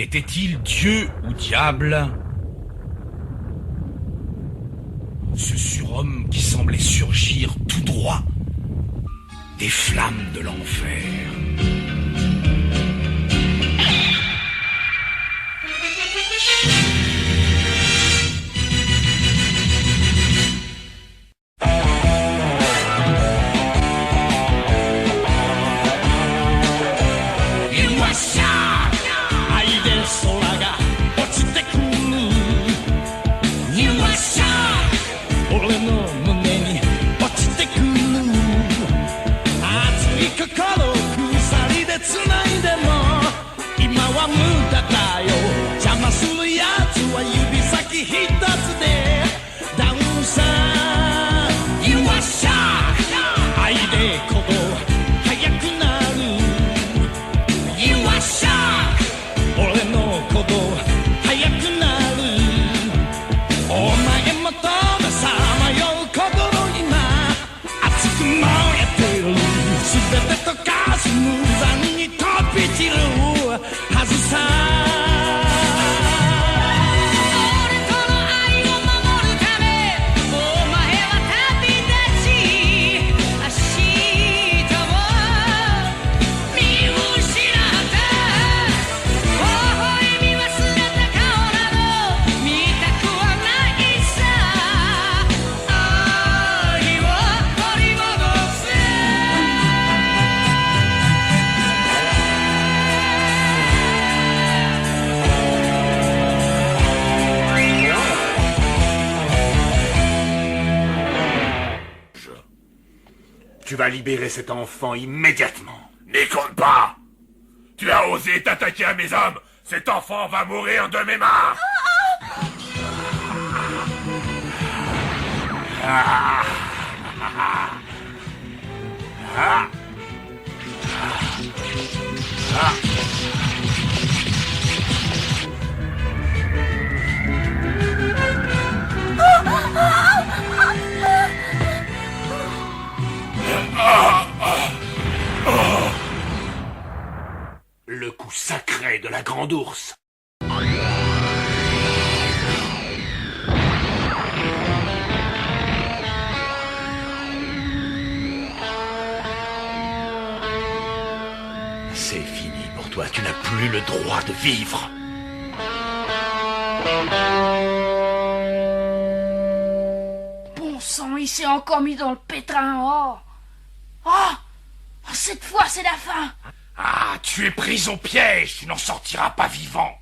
Était-il Dieu ou diable? Ce surhomme qui semblait surgir tout droit des flammes de l'enfer. Tu vas libérer cet enfant immédiatement. N'y compte pas! Tu as osé t'attaquer à mes hommes! Cet enfant va mourir de mes mains! Le coup sacré de la grande ours. C'est fini pour toi, tu n'as plus le droit de vivre. Bon sang, il s'est encore mis dans le pétrin. Oh, cette fois c'est la fin. Ah, tu es pris au piège, tu n'en sortiras pas vivant.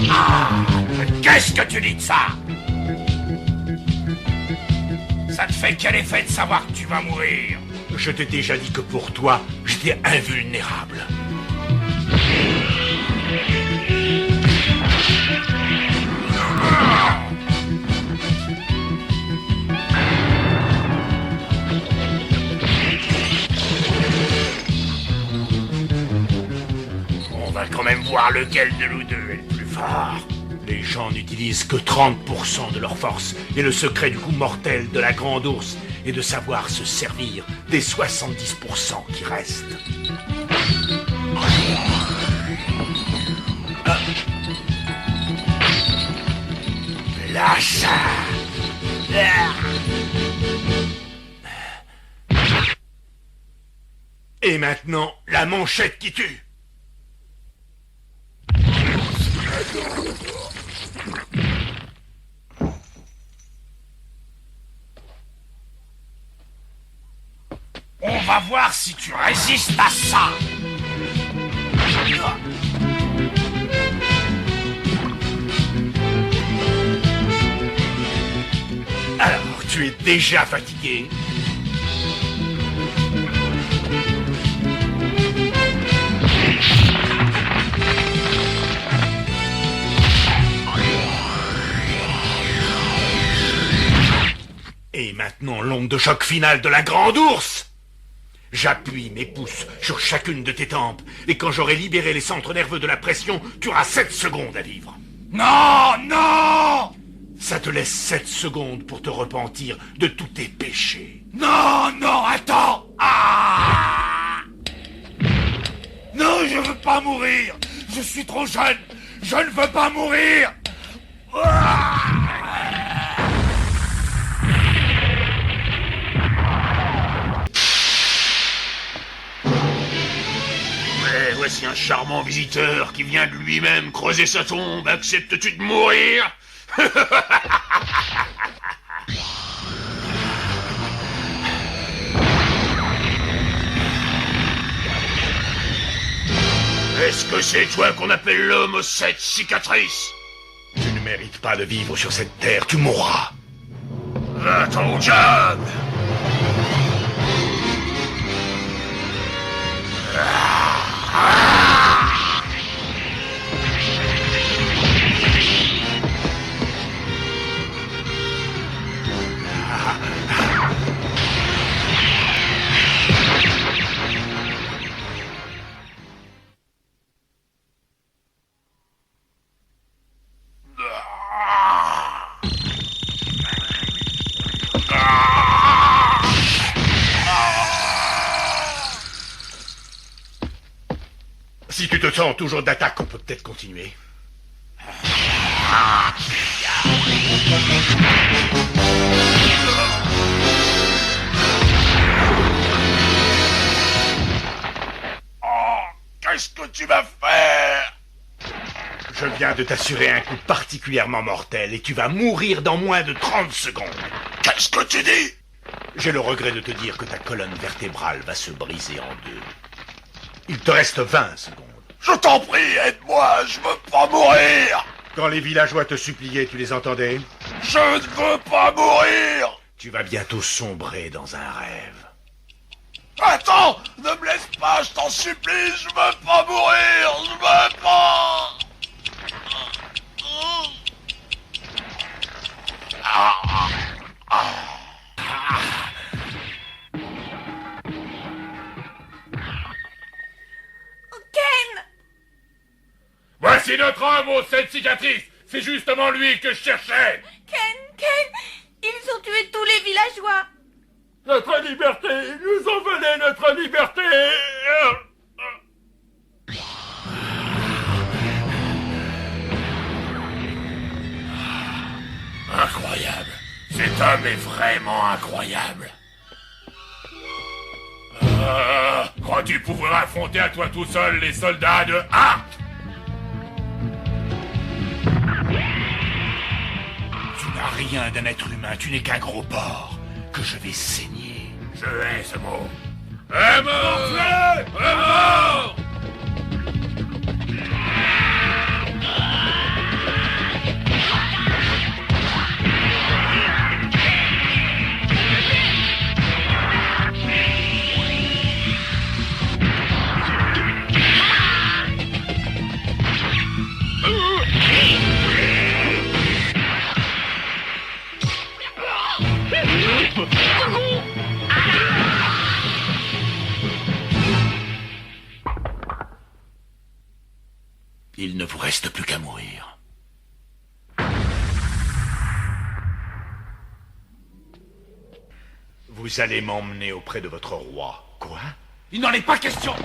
Ah, qu'est-ce que tu dis de ça? Ça te fait quel effet de savoir que tu vas mourir? Je t'ai déjà dit que pour toi, j'étais invulnérable. On va quand même voir lequel de nous deux est le plus fort. Les gens n'utilisent que 30% de leur force. Et le secret du coup mortel de la grande ours est de savoir se servir des 70% qui restent. Lâche ça. Et maintenant, la manchette qui tue. On va voir si tu résistes à ça. Alors, tu es déjà fatigué? Et maintenant, l'onde de choc finale de la grande ours. J'appuie mes pouces sur chacune de tes tempes, et quand j'aurai libéré les centres nerveux de la pression, tu auras 7 secondes à vivre. Non, non! Ça te laisse 7 secondes pour te repentir de tous tes péchés. Non, non, attends! Ah! pas mourir. Je suis trop jeune. Je ne veux pas mourir. Mais voici un charmant visiteur qui vient de lui-même creuser sa tombe. Acceptes-tu de mourir? Est-ce que c'est toi qu'on appelle l'homme aux 7 cicatrices? Tu ne mérites pas de vivre sur cette terre, tu mourras. Va ton job. Si tu te sens toujours d'attaque, on peut peut-être continuer. Oh, qu'est-ce que tu vas faire? Je viens de t'assurer un coup particulièrement mortel et tu vas mourir dans moins de 30 secondes. Qu'est-ce que tu dis? J'ai le regret de te dire que ta colonne vertébrale va se briser en deux. Il te reste 20 secondes. Je t'en prie, aide-moi, je veux pas mourir. Quand les villageois te suppliaient, tu les entendais? Je ne veux pas mourir. Tu vas bientôt sombrer dans un rêve. Attends, ne me laisse pas, je t'en supplie, je veux pas mourir, je veux pas. Ken! Voici notre homme aux 7 cicatrices. C'est justement lui que je cherchais. Ken! Ils ont tué tous les villageois! Notre liberté, ils nous ont volé notre liberté. Incroyable. Cet homme est vraiment incroyable. Crois-tu pouvoir affronter à toi tout seul les soldats de Hart? Tu n'as rien d'un être humain, tu n'es qu'un gros porc que je vais saigner. Je hais ce mot. À mort! À mort! Il ne vous reste plus qu'à mourir. Vous allez m'emmener auprès de votre roi. Quoi? Il n'en est pas question.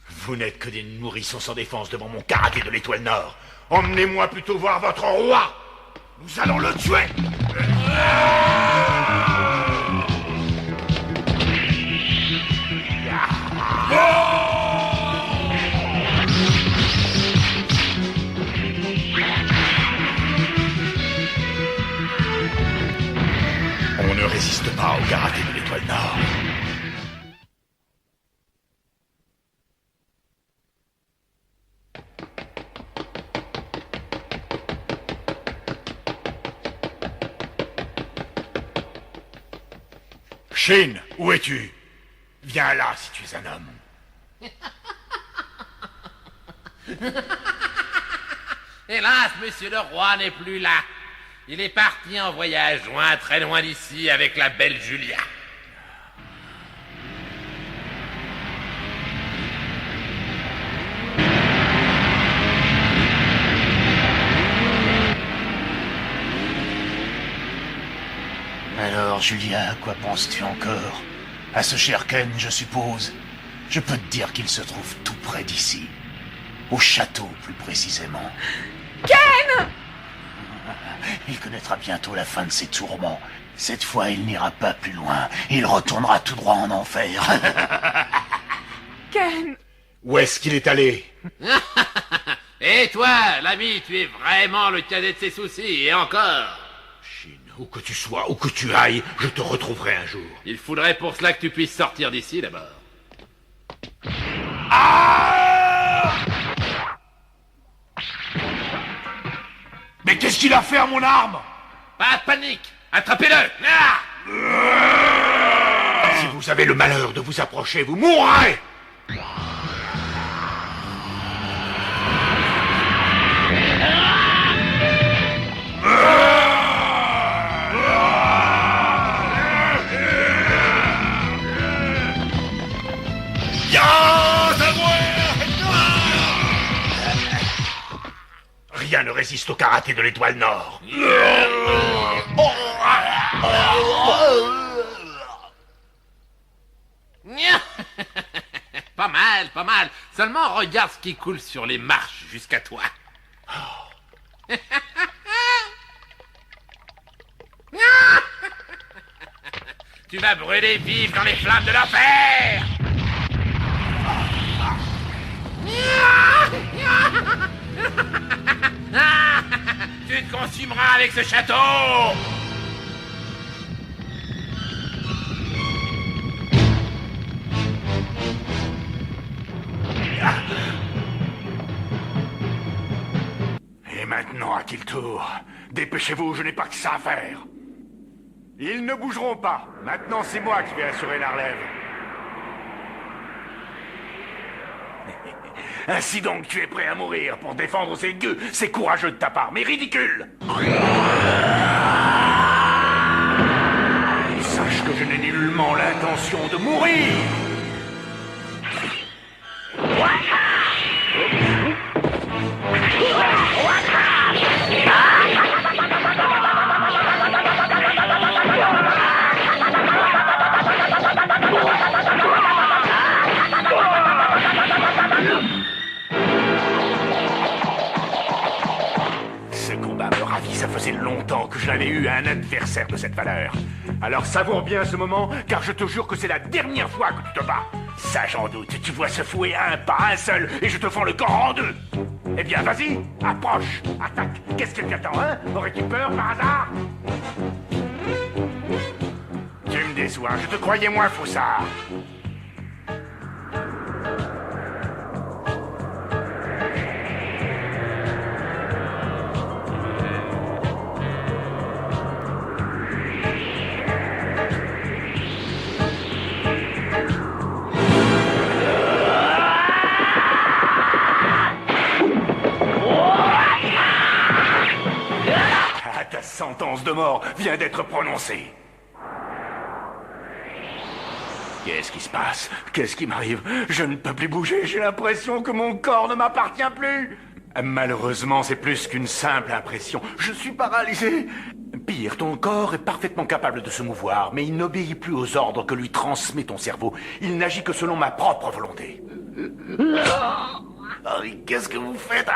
Vous n'êtes que des nourrissons sans défense devant mon karaté de l'étoile Nord. Emmenez-moi plutôt voir votre roi. Nous allons le tuer. On ne résiste pas au karaté de l'étoile Nord. Shin, où es-tu? Viens là si tu es un homme. Hélas, monsieur le roi n'est plus là. Il est parti en voyage loin, très loin d'ici, avec la belle Julia. Alors, Julien, à quoi penses-tu encore? À ce cher Ken, je suppose. Je peux te dire qu'il se trouve tout près d'ici. Au château, plus précisément. Ken! Il connaîtra bientôt la fin de ses tourments. Cette fois, il n'ira pas plus loin. Il retournera tout droit en enfer. Ken! Où est-ce qu'il est allé? Et toi, l'ami, tu es vraiment le cadet de ses soucis, et encore. Chine, où que tu sois, où que tu ailles, je te retrouverai un jour. Il faudrait pour cela que tu puisses sortir d'ici, d'abord. Ah! Mais qu'est-ce qu'il a fait à mon arme? Pas de panique! Attrapez-le! Ah! Si vous avez le malheur de vous approcher, vous mourrez! Rien ne résiste au karaté de l'étoile Nord. Pas mal, pas mal. Seulement regarde ce qui coule sur les marches jusqu'à toi. Tu vas brûler vif dans les flammes de l'enfer. Tu te consumeras avec ce château. Et maintenant, à qui le tour? Dépêchez-vous, je n'ai pas que ça à faire. Ils ne bougeront pas. Maintenant, c'est moi qui vais assurer la relève. Ainsi donc, tu es prêt à mourir pour défendre ces gueux. C'est courageux de ta part, mais ridicule. Sache que je n'ai nullement l'intention de mourir. Ce combat me ravit, ça faisait longtemps que je n'avais eu un adversaire de cette valeur. Alors savoure bien ce moment, car je te jure que c'est la dernière fois que tu te bats. Ça j'en doute, tu vois ce fouet un pas, un seul, et je te fends le corps en deux. Eh bien vas-y, approche, attaque, qu'est-ce que tu attends, hein? Aurais-tu peur par hasard? Tu me déçois, je te croyais moins faussard. Ta sentence de mort vient d'être prononcée. Qu'est-ce qui se passe? Qu'est-ce qui m'arrive? Je ne peux plus bouger, j'ai l'impression que mon corps ne m'appartient plus. Malheureusement, c'est plus qu'une simple impression. Je suis paralysé. Pire, ton corps est parfaitement capable de se mouvoir, mais il n'obéit plus aux ordres que lui transmet ton cerveau. Il n'agit que selon ma propre volonté. Oh, qu'est-ce que vous faites?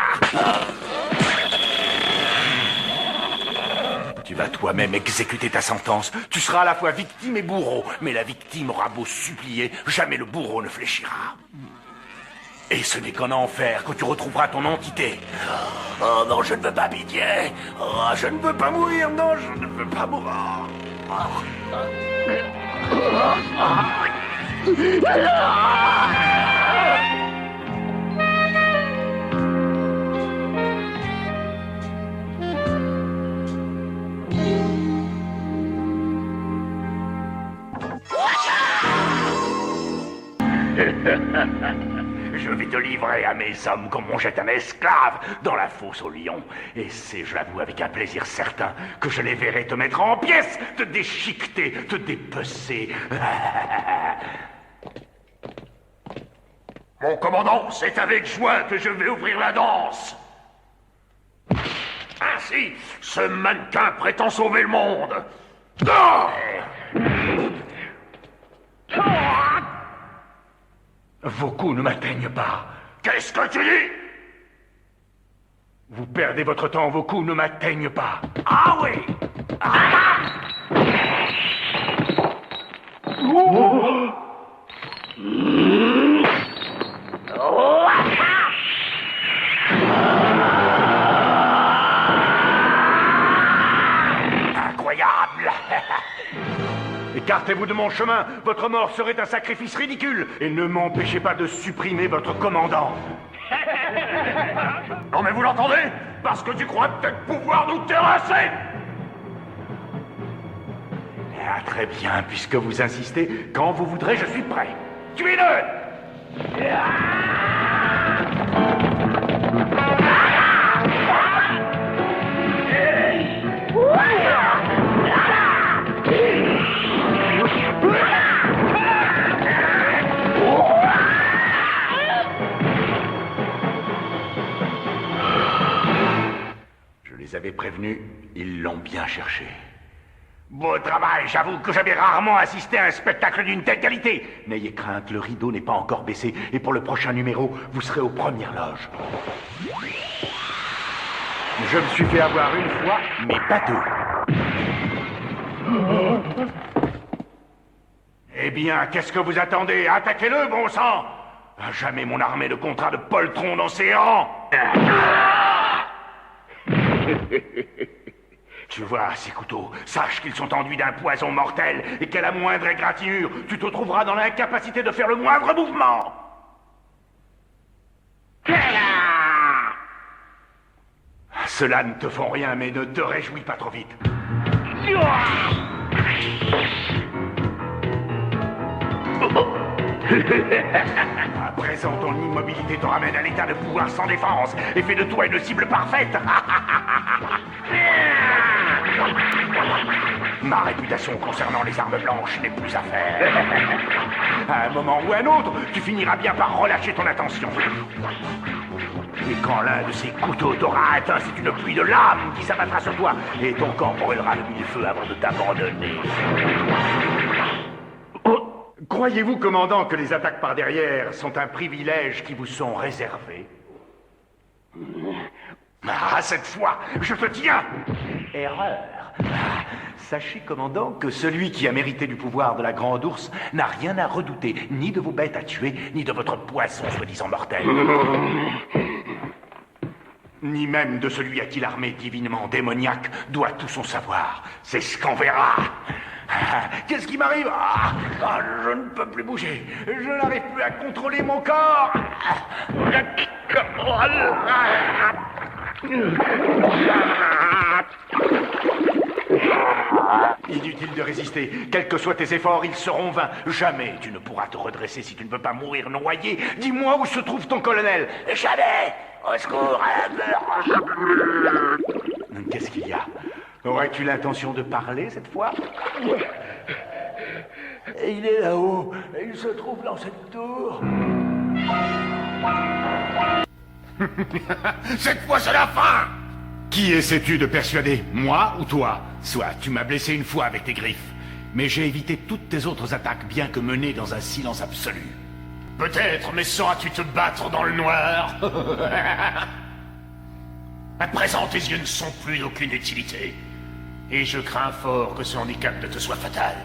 Tu vas toi-même exécuter ta sentence. Tu seras à la fois victime et bourreau. Mais la victime aura beau supplier, jamais le bourreau ne fléchira. Et ce n'est qu'en enfer que tu retrouveras ton entité. Oh non, je ne veux pas pitié. Oh, je ne veux pas mourir. Non, je ne veux pas mourir. Je vais te livrer à mes hommes comme on jette un esclave dans la fosse aux lions. Et c'est, je l'avoue avec un plaisir certain, que je les verrai te mettre en pièces, te déchiqueter, te dépecer. Mon commandant, c'est avec joie que je vais ouvrir la danse. Ainsi, ce mannequin prétend sauver le monde. Vos coups ne m'atteignent pas. Qu'est-ce que tu dis? Vous perdez votre temps, vos coups ne m'atteignent pas. Ah oui! Incroyable! Écartez-vous de mon chemin, votre mort serait un sacrifice ridicule, et ne m'empêchez pas de supprimer votre commandant. Non mais vous l'entendez? Parce que tu crois peut-être pouvoir nous terrasser! Ah, très bien, puisque vous insistez, quand vous voudrez, je suis prêt. Tuez-le! Je les avais prévenus, ils l'ont bien cherché. Beau travail, j'avoue que j'avais rarement assisté à un spectacle d'une telle qualité. N'ayez crainte, le rideau n'est pas encore baissé, et pour le prochain numéro, vous serez aux premières loges. Je me suis fait avoir une fois, mais pas deux. Eh bien, qu'est-ce que vous attendez? Attaquez-le, bon sang! Jamais mon armée ne comptera de poltrons dans ses rangs! Tu vois, ces couteaux, sache qu'ils sont enduits d'un poison mortel et qu'à la moindre égratignure, tu te trouveras dans l'incapacité de faire le moindre mouvement. Cela ne te font rien, mais ne te réjouis pas trop vite. À présent, ton immobilité te ramène à l'état de pouvoir sans défense et fait de toi une cible parfaite. Ma réputation concernant les armes blanches n'est plus à faire. À un moment ou un autre, tu finiras bien par relâcher ton attention. Et quand l'un de ces couteaux t'aura atteint, c'est une pluie de lames qui s'abattra sur toi, et ton corps brûlera de mille feux avant de t'abandonner. Croyez-vous, commandant, que les attaques par derrière sont un privilège qui vous sont réservés? Ah, cette fois, je te tiens! Erreur. Sachez, commandant, que celui qui a mérité du pouvoir de la Grande Ourse n'a rien à redouter, ni de vos bêtes à tuer, ni de votre poisson soi-disant mortel. Ni même de celui à qui l'armée divinement démoniaque doit tout son savoir. C'est ce qu'on verra. Qu'est-ce qui m'arrive? Je ne peux plus bouger. Je n'arrive plus à contrôler mon corps. Inutile de résister. Quels que soient tes efforts, ils seront vains. Jamais tu ne pourras te redresser si tu ne veux pas mourir noyé. Dis-moi où se trouve ton colonel. Jamais. Au secours. Qu'est-ce qu'il y a? Aurais-tu l'intention de parler cette fois? Il est là-haut. Il se trouve dans cette tour. Cette fois, c'est la fin! Qui essaies-tu de persuader? Moi ou toi? Soit tu m'as blessé une fois avec tes griffes, mais j'ai évité toutes tes autres attaques, bien que menées dans un silence absolu. Peut-être, mais sauras-tu te battre dans le noir? À présent, tes yeux ne sont plus d'aucune utilité. Et je crains fort que ce handicap ne te soit fatal.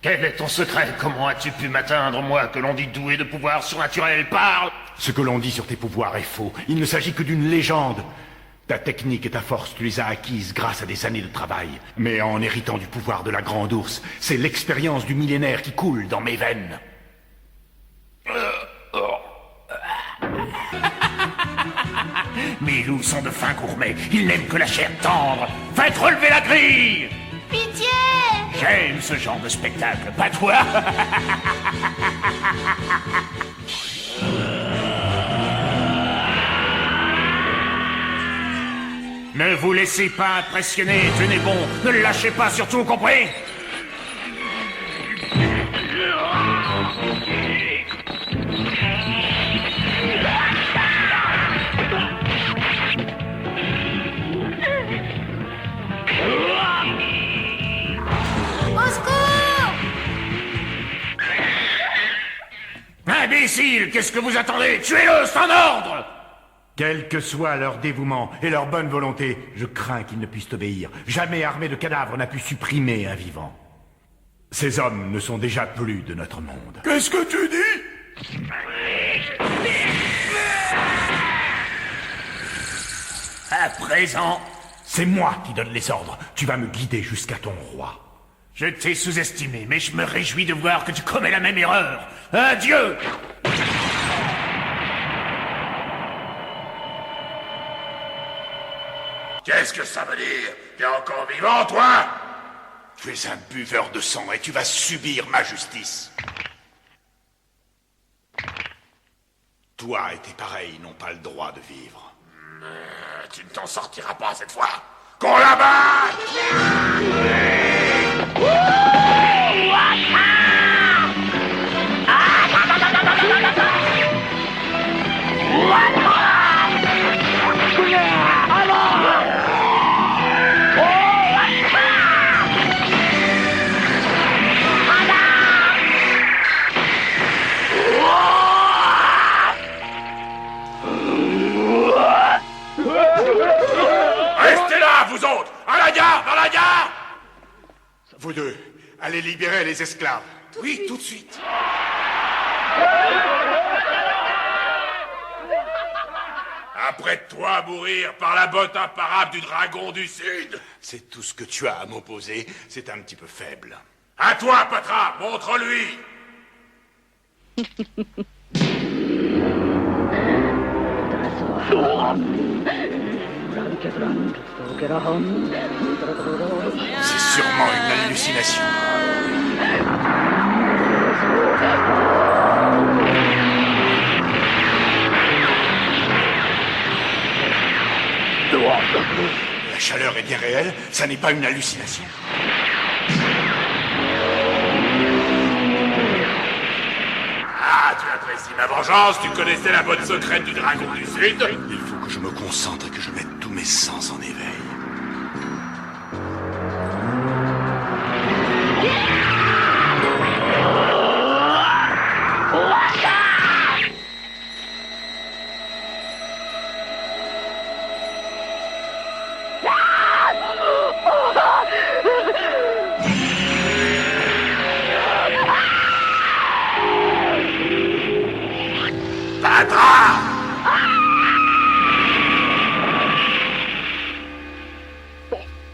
Quel est ton secret? Comment as-tu pu m'atteindre, moi, que l'on dit doué de pouvoirs surnaturels? Parle! Ce que l'on dit sur tes pouvoirs est faux. Il ne s'agit que d'une légende. Ta technique et ta force, tu les as acquises grâce à des années de travail. Mais en héritant du pouvoir de la Grande Ourse, c'est l'expérience du millénaire qui coule dans mes veines. Mes loups sont de fins gourmets, ils n'aiment que la chair tendre. Faites relever la grille! Pitié! J'aime ce genre de spectacle, pas toi? Ne vous laissez pas impressionner, tenez bon, ne le lâchez pas surtout, compris? Au secours! Imbécile, qu'est-ce que vous attendez? Tuez-le, c'est en ordre! Quel que soit leur dévouement et leur bonne volonté, je crains qu'ils ne puissent obéir. Jamais armée de cadavres n'a pu supprimer un vivant. Ces hommes ne sont déjà plus de notre monde. Qu'est-ce que tu dis? À présent, C'est moi qui donne les ordres. Tu vas me guider jusqu'à ton roi. je t'ai sous-estimé, mais je me réjouis de voir que tu commets la même erreur. Adieu! Qu'est-ce que ça veut dire? T'es encore vivant, toi? Tu es un buveur de sang et tu vas subir ma justice. Toi et tes pareils n'ont pas le droit de vivre. Tu ne t'en sortiras pas cette fois. Qu'on la batte! Restez là, vous autres! À la gare! Dans la gare! Vous deux, allez libérer les esclaves. Oui, tout de suite. Après toi, mourir par la botte imparable du dragon du Sud. C'est tout ce que tu as à m'opposer. C'est un petit peu faible. À toi, Patra! Montre-lui! C'est sûrement une hallucination. La chaleur est bien réelle, ça n'est pas une hallucination. Ah, tu apprécies ma vengeance, tu connaissais la botte secrète du dragon du Sud. Il faut que je me concentre et que je mette tous mes sens en éveil. Patra!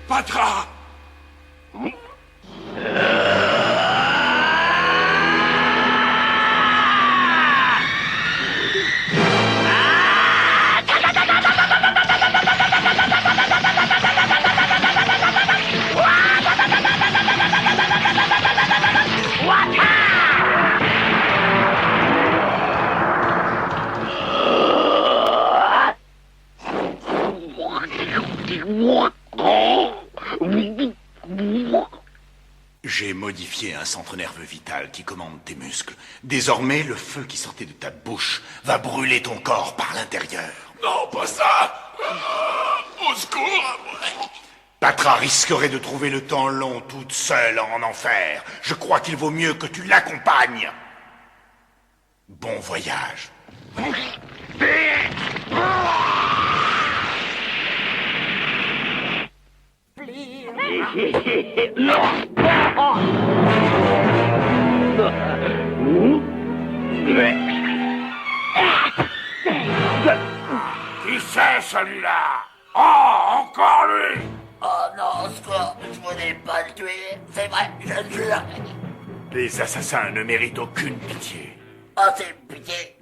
Patra! J'ai modifié un centre nerveux vital qui commande tes muscles. Désormais, le feu qui sortait de ta bouche va brûler ton corps par l'intérieur. Non, pas ça! Au secours! Patra risquerait de trouver le temps long toute seule en enfer. Je crois qu'il vaut mieux que tu l'accompagnes. Bon voyage. Qui c'est celui-là? Oh! Encore lui! Oh non, Score, je voulais pas le tuer. C'est vrai, je le jure. Les assassins ne méritent aucune pitié. Oh, c'est une pitié.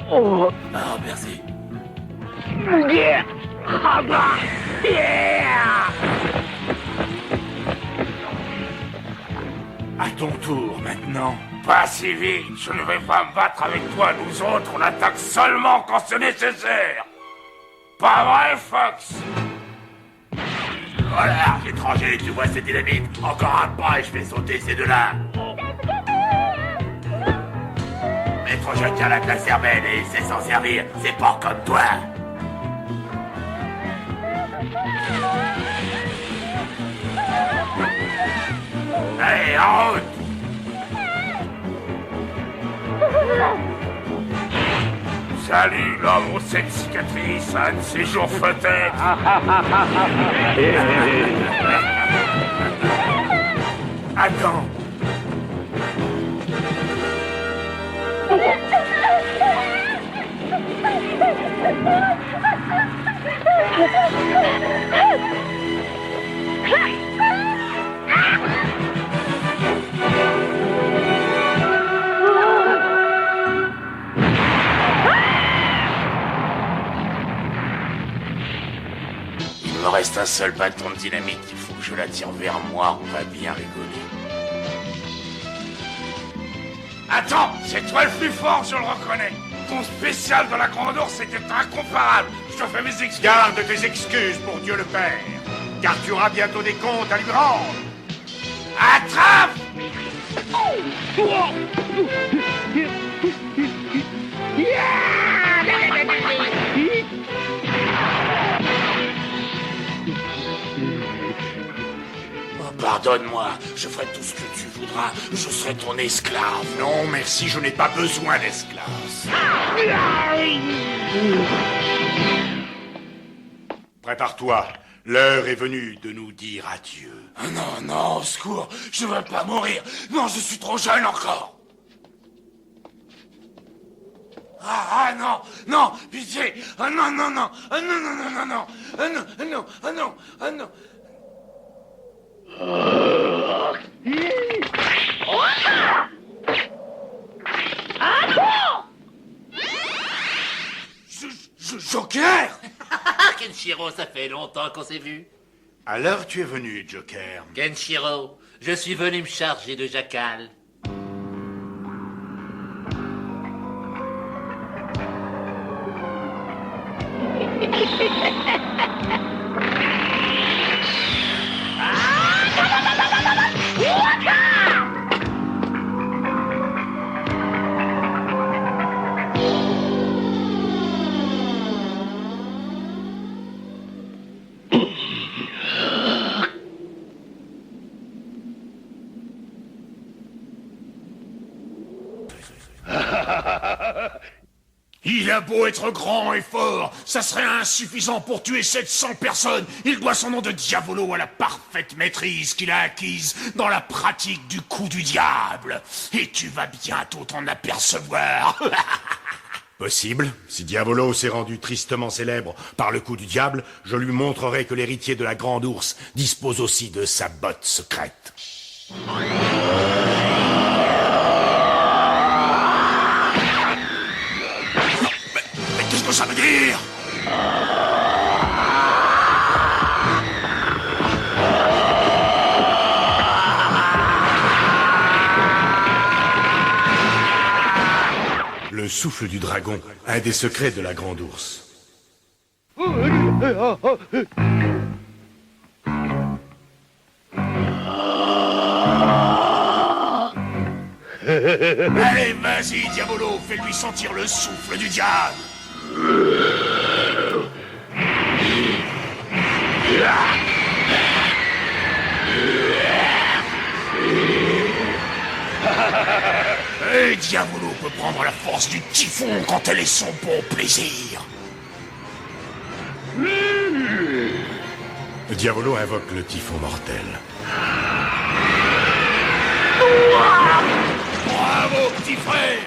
Oh, merci. À ton tour maintenant. Pas si vite, je ne vais pas me battre avec toi, nous autres, on attaque seulement quand c'est nécessaire. Pas vrai, Fox? Voilà, étranger, tu vois cette dynamite? Encore un pas et je fais sauter ces deux-là. Maître, je tiens la classe cervelle et il sait s'en servir, c'est pas comme toi. Allez, en route! Salut, l'homme aux 7 cicatrices, un de ces jours peut-être. Attends. Il me reste un seul bâton de dynamite, il faut que je la tire vers moi, on va bien rigoler. Attends, c'est toi le plus fort, je le reconnais. Ton spécial de la Grande Ourse était incomparable. Je te fais mes excuses. Garde tes excuses pour Dieu le Père, car tu auras bientôt des comptes à lui rendre. Attrape! Oh, pardonne-moi, je ferai tout ce que tu voudras, je serai ton esclave. Non, merci, je n'ai pas besoin d'esclaves. Prépare-toi, l'heure est venue de nous dire adieu. Oh non, non, au secours, je ne veux pas mourir. Non, je suis trop jeune encore. Ah non, non, pitié. Ah non, non, non. Ah non, non, non, non, non. Ah non, ah non, ah non, ah non. Joker! Kenshiro, ça fait longtemps qu'on s'est vu. À l'heure tu es venu, Joker. Kenshiro, je suis venu me charger de Jackal. Il a beau être grand et fort, ça serait insuffisant pour tuer 700 personnes. Il doit son nom de Diavolo à la parfaite maîtrise qu'il a acquise dans la pratique du coup du diable. Et tu vas bientôt t'en apercevoir. Possible. Si Diavolo s'est rendu tristement célèbre par le coup du diable, je lui montrerai que l'héritier de la Grande Ourse dispose aussi de sa botte secrète. Qu'est-ce que ça veut dire? Le souffle du dragon, un des secrets de la Grande Ourse. Allez, vas-y, Diavolo, fais-lui sentir le souffle du diable. Et Diavolo peut prendre la force du typhon quand elle est son bon plaisir. Diavolo invoque le typhon mortel. Bravo! Bravo, petit frère!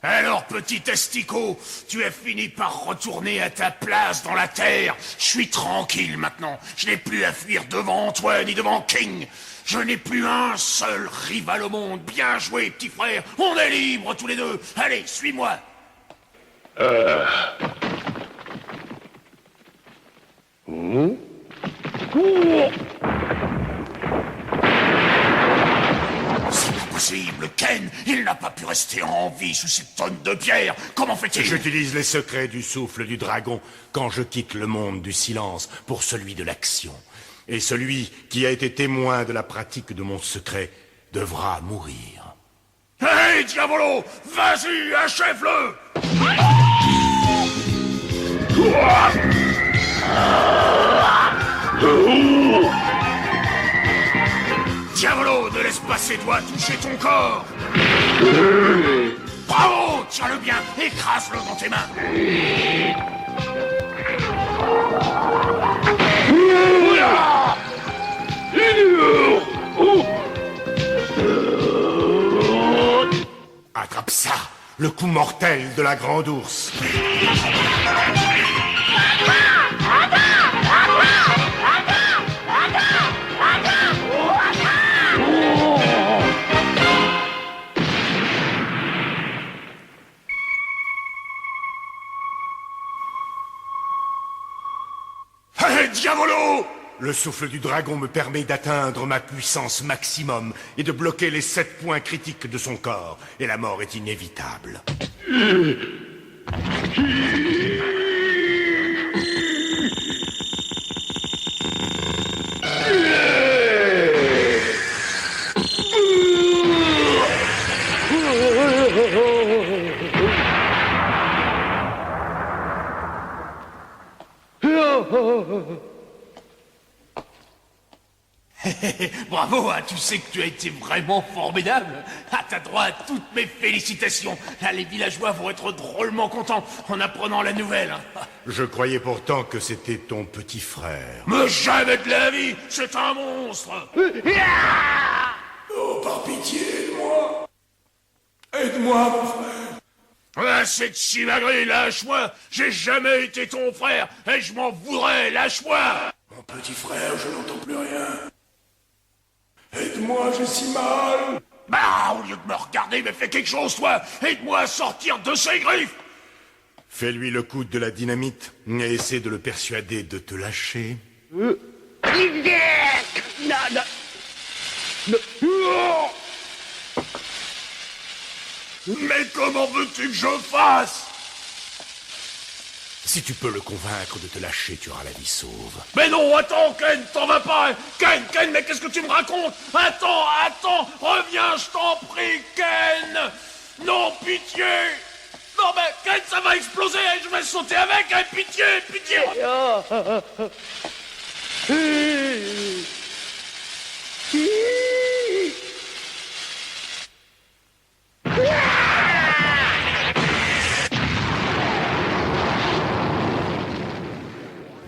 Alors, petit asticot, tu as fini par retourner à ta place dans la terre. Je suis tranquille maintenant. Je n'ai plus à fuir devant toi ni devant King. Je n'ai plus un seul rival au monde. Bien joué, petit frère. On est libres tous les deux. Allez, suis-moi. C'est pas possible, Ken. Il n'a pas pu rester en vie sous ces tonnes de pierre. Comment fait-il? J'utilise les secrets du souffle du dragon quand je quitte le monde du silence pour celui de l'action. Et celui qui a été témoin de la pratique de mon secret devra mourir. Hé, Diavolo! Vas-y, achève-le! Diavolo, ne laisse pas ses doigts toucher ton corps! Bravo! Tiens-le bien! Écrase-le dans tes mains! Attrape ça, le coup mortel de la grande ours. Hé, Diavolo! Le souffle du dragon me permet d'atteindre ma puissance maximum et de bloquer les 7 points critiques de son corps. Et la mort est inévitable. Bravo, hein, tu sais que tu as été vraiment formidable. Ah, t'as droit à toutes mes félicitations. Là, les villageois vont être drôlement contents en apprenant la nouvelle. Hein. Je croyais pourtant que c'était ton petit frère. Mais jamais de la vie, c'est un monstre. Oh, par pitié, aide-moi. Aide-moi, mon frère. Ah, cette chimagrie, lâche-moi. J'ai jamais été ton frère et je m'en voudrais, lâche-moi. Mon petit frère, je n'entends plus rien. Aide-moi, j'ai si mal. Bah, au lieu de me regarder, mais fais quelque chose, toi. Aide-moi à sortir de ses griffes. Fais-lui le coup de la dynamite et essaie de le persuader de te lâcher. Mais comment veux-tu que je fasse? Si tu peux le convaincre de te lâcher, tu auras la vie sauve. Mais non, attends, Ken, t'en vas pas. Ken, mais qu'est-ce que tu me racontes? Attends, reviens, je t'en prie, Ken. Non, pitié. Non, mais Ken, ça va exploser et je vais sauter avec, hein, pitié.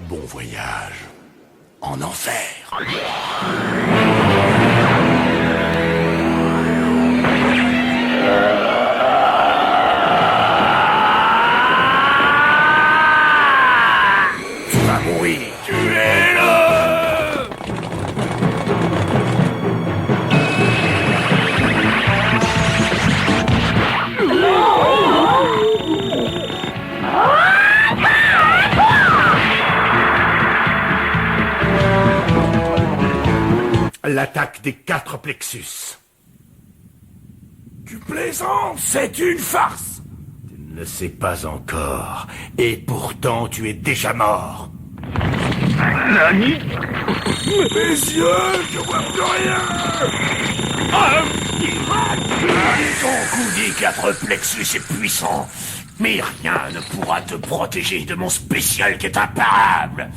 Bon voyage en enfer. Tu vas mourir. Tuez-le. L'attaque des 4 plexus. Tu plaisantes, c'est une farce. Tu ne le sais pas encore, et pourtant tu es déjà mort. Mes yeux, je vois plus rien. Ton coup des 4 plexus est puissant, mais rien ne pourra te protéger de mon spécial qui est imparable.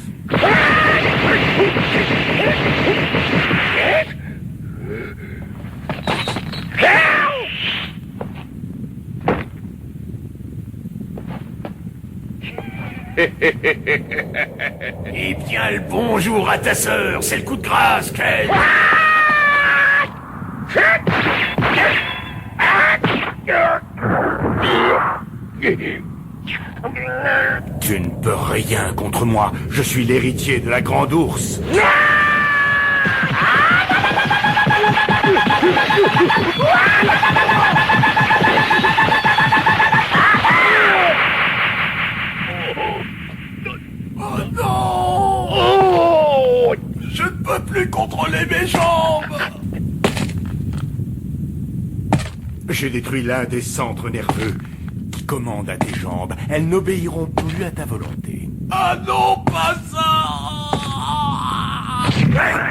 Eh bien, le bonjour à ta sœur, c'est le coup de grâce, Ken. Tu ne peux rien contre moi. Je suis l'héritier de la Grande Ourse. Oh non! Oh, je ne peux plus contrôler mes jambes! J'ai détruit l'un des centres nerveux qui commandent à tes jambes. Elles n'obéiront plus à ta volonté. Ah non, pas ça! Et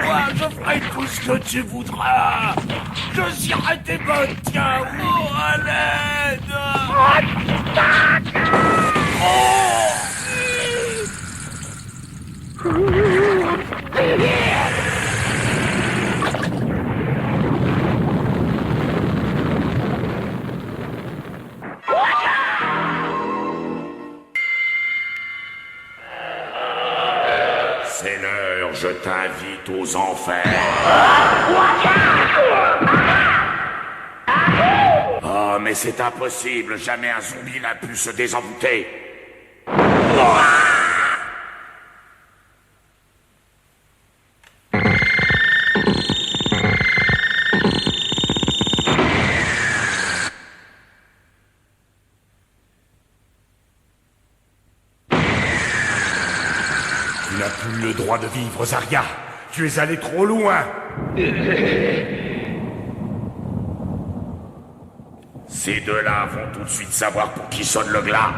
moi, je ferai tout ce que tu voudras! Je serai tes bottes, tiens! Oh, à l'aide! C'est l'heure, je t'invite aux enfers. Oh, mais c'est impossible, jamais un zombie n'a pu se désenvoûter. Tu n'as plus le droit de vivre, Zarya. Tu es allé trop loin. Ces deux-là vont tout de suite savoir pour qui sonne le glas.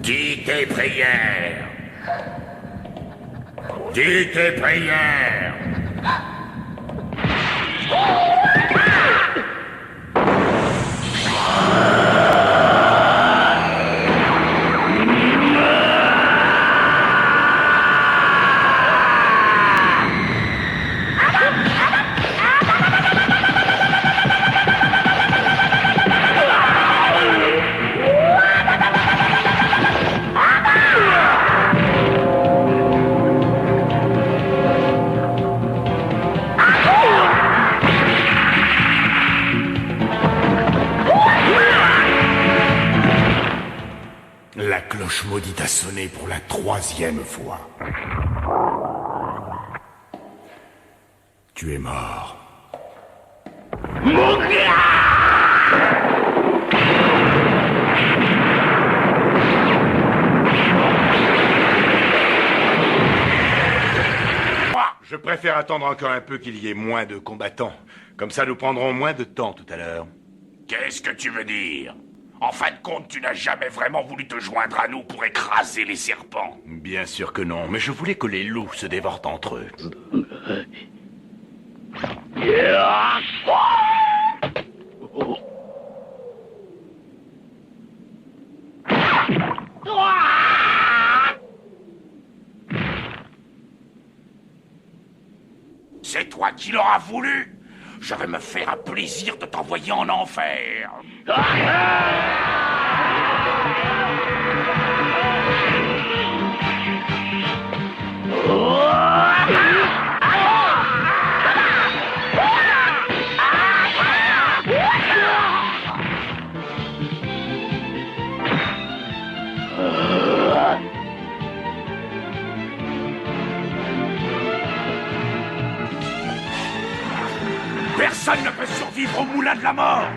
Dis tes prières. Dis tes prières. La cloche maudite a sonné pour la 3e fois. Tu es mort. Je préfère attendre encore un peu qu'il y ait moins de combattants. Comme ça, nous prendrons moins de temps tout à l'heure. Qu'est-ce que tu veux dire? En fin de compte, tu n'as jamais vraiment voulu te joindre à nous pour écraser les serpents. Bien sûr que non, mais je voulais que les loups se dévorent entre eux. C'est toi qui l'auras voulu. Je vais me faire un plaisir de t'envoyer en enfer. Personne ne peut survivre au moulin de la mort.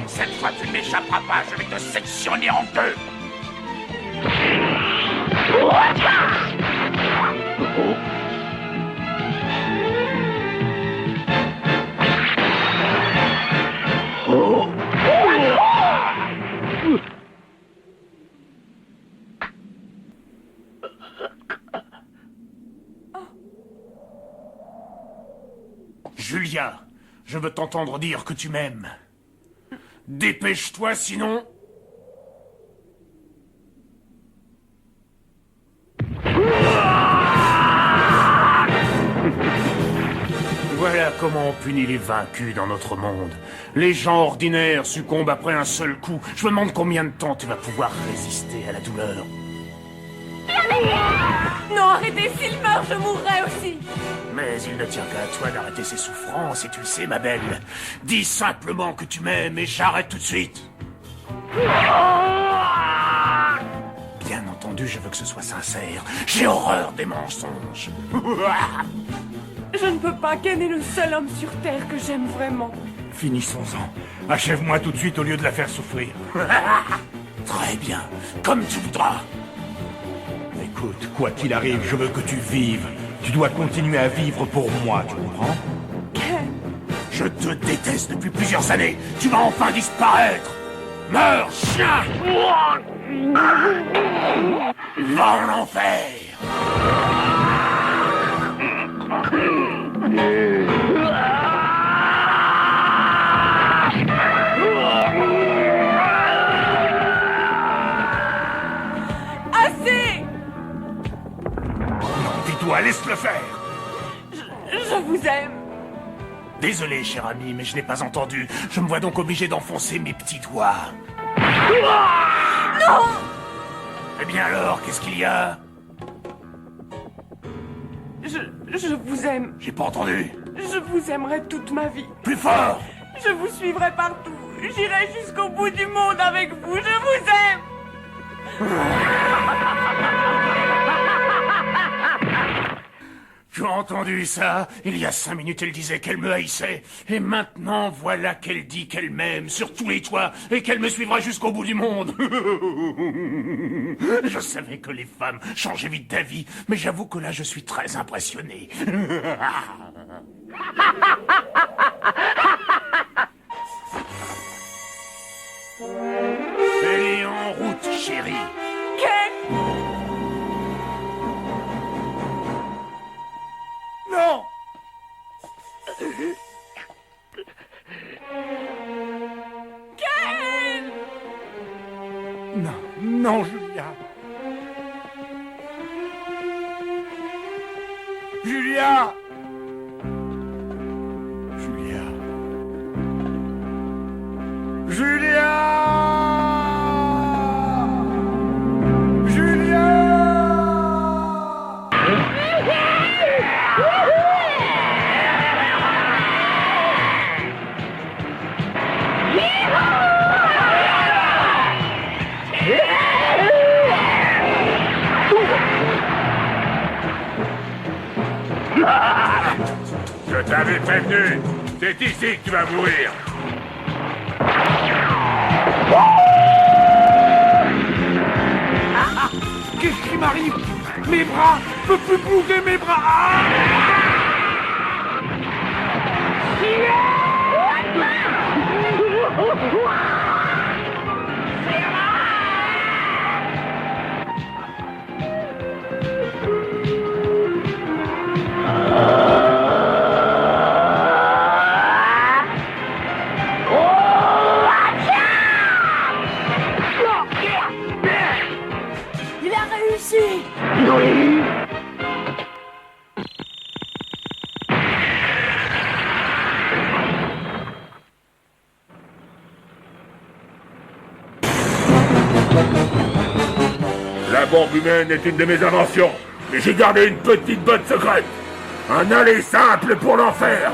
Cette fois, tu ne m'échapperas pas. Je vais te sectionner en deux. Julia, je veux t'entendre dire que tu m'aimes. Dépêche-toi, sinon... Voilà comment on punit les vaincus dans notre monde. Les gens ordinaires succombent après un seul coup. Je me demande combien de temps tu vas pouvoir résister à la douleur. Non, arrêtez, s'il meurt, je mourrai aussi. Mais il ne tient qu'à toi d'arrêter ses souffrances, et tu le sais, ma belle. Dis simplement que tu m'aimes et j'arrête tout de suite. Bien entendu, je veux que ce soit sincère. J'ai horreur des mensonges. Je ne peux pas, Ken est le seul homme sur Terre que j'aime vraiment. Finissons-en. Achève-moi tout de suite au lieu de la faire souffrir. Très bien, comme tu voudras. Écoute, quoi qu'il arrive, je veux que tu vives. Tu dois continuer à vivre pour moi, tu comprends? Ken, Je te déteste depuis plusieurs années. Tu vas enfin disparaître. Meurs, chien! Va en enfer! assez! Non, dis-toi, laisse-le faire. Je vous aime. Désolé, cher ami, mais je n'ai pas entendu. Je me vois donc obligé d'enfoncer mes petits doigts. Non! Eh bien alors, qu'est-ce qu'il y a? Je vous aime. J'ai pas entendu. Je vous aimerai toute ma vie. Plus fort! Je vous suivrai partout. J'irai jusqu'au bout du monde avec vous. Je vous aime. Tu as entendu ça? Il y a 5 minutes, elle disait qu'elle me haïssait. Et maintenant, voilà qu'elle dit qu'elle m'aime sur tous les toits et qu'elle me suivra jusqu'au bout du monde. Je savais que les femmes changeaient vite d'avis, mais j'avoue que là, je suis très impressionné. Elle est en route, chérie. Ken! Non! Ken! Non, non, Julia. Julia! Julia. Julia! Julia! Je t'avais prévenu. C'est ici que tu vas mourir. Qu'est-ce qui m'arrive? Mes bras! Je peux plus bouger mes bras! Ah! Il a réussi! La bombe humaine est une de mes inventions. Mais j'ai gardé une petite botte secrète. Un aller simple pour l'enfer.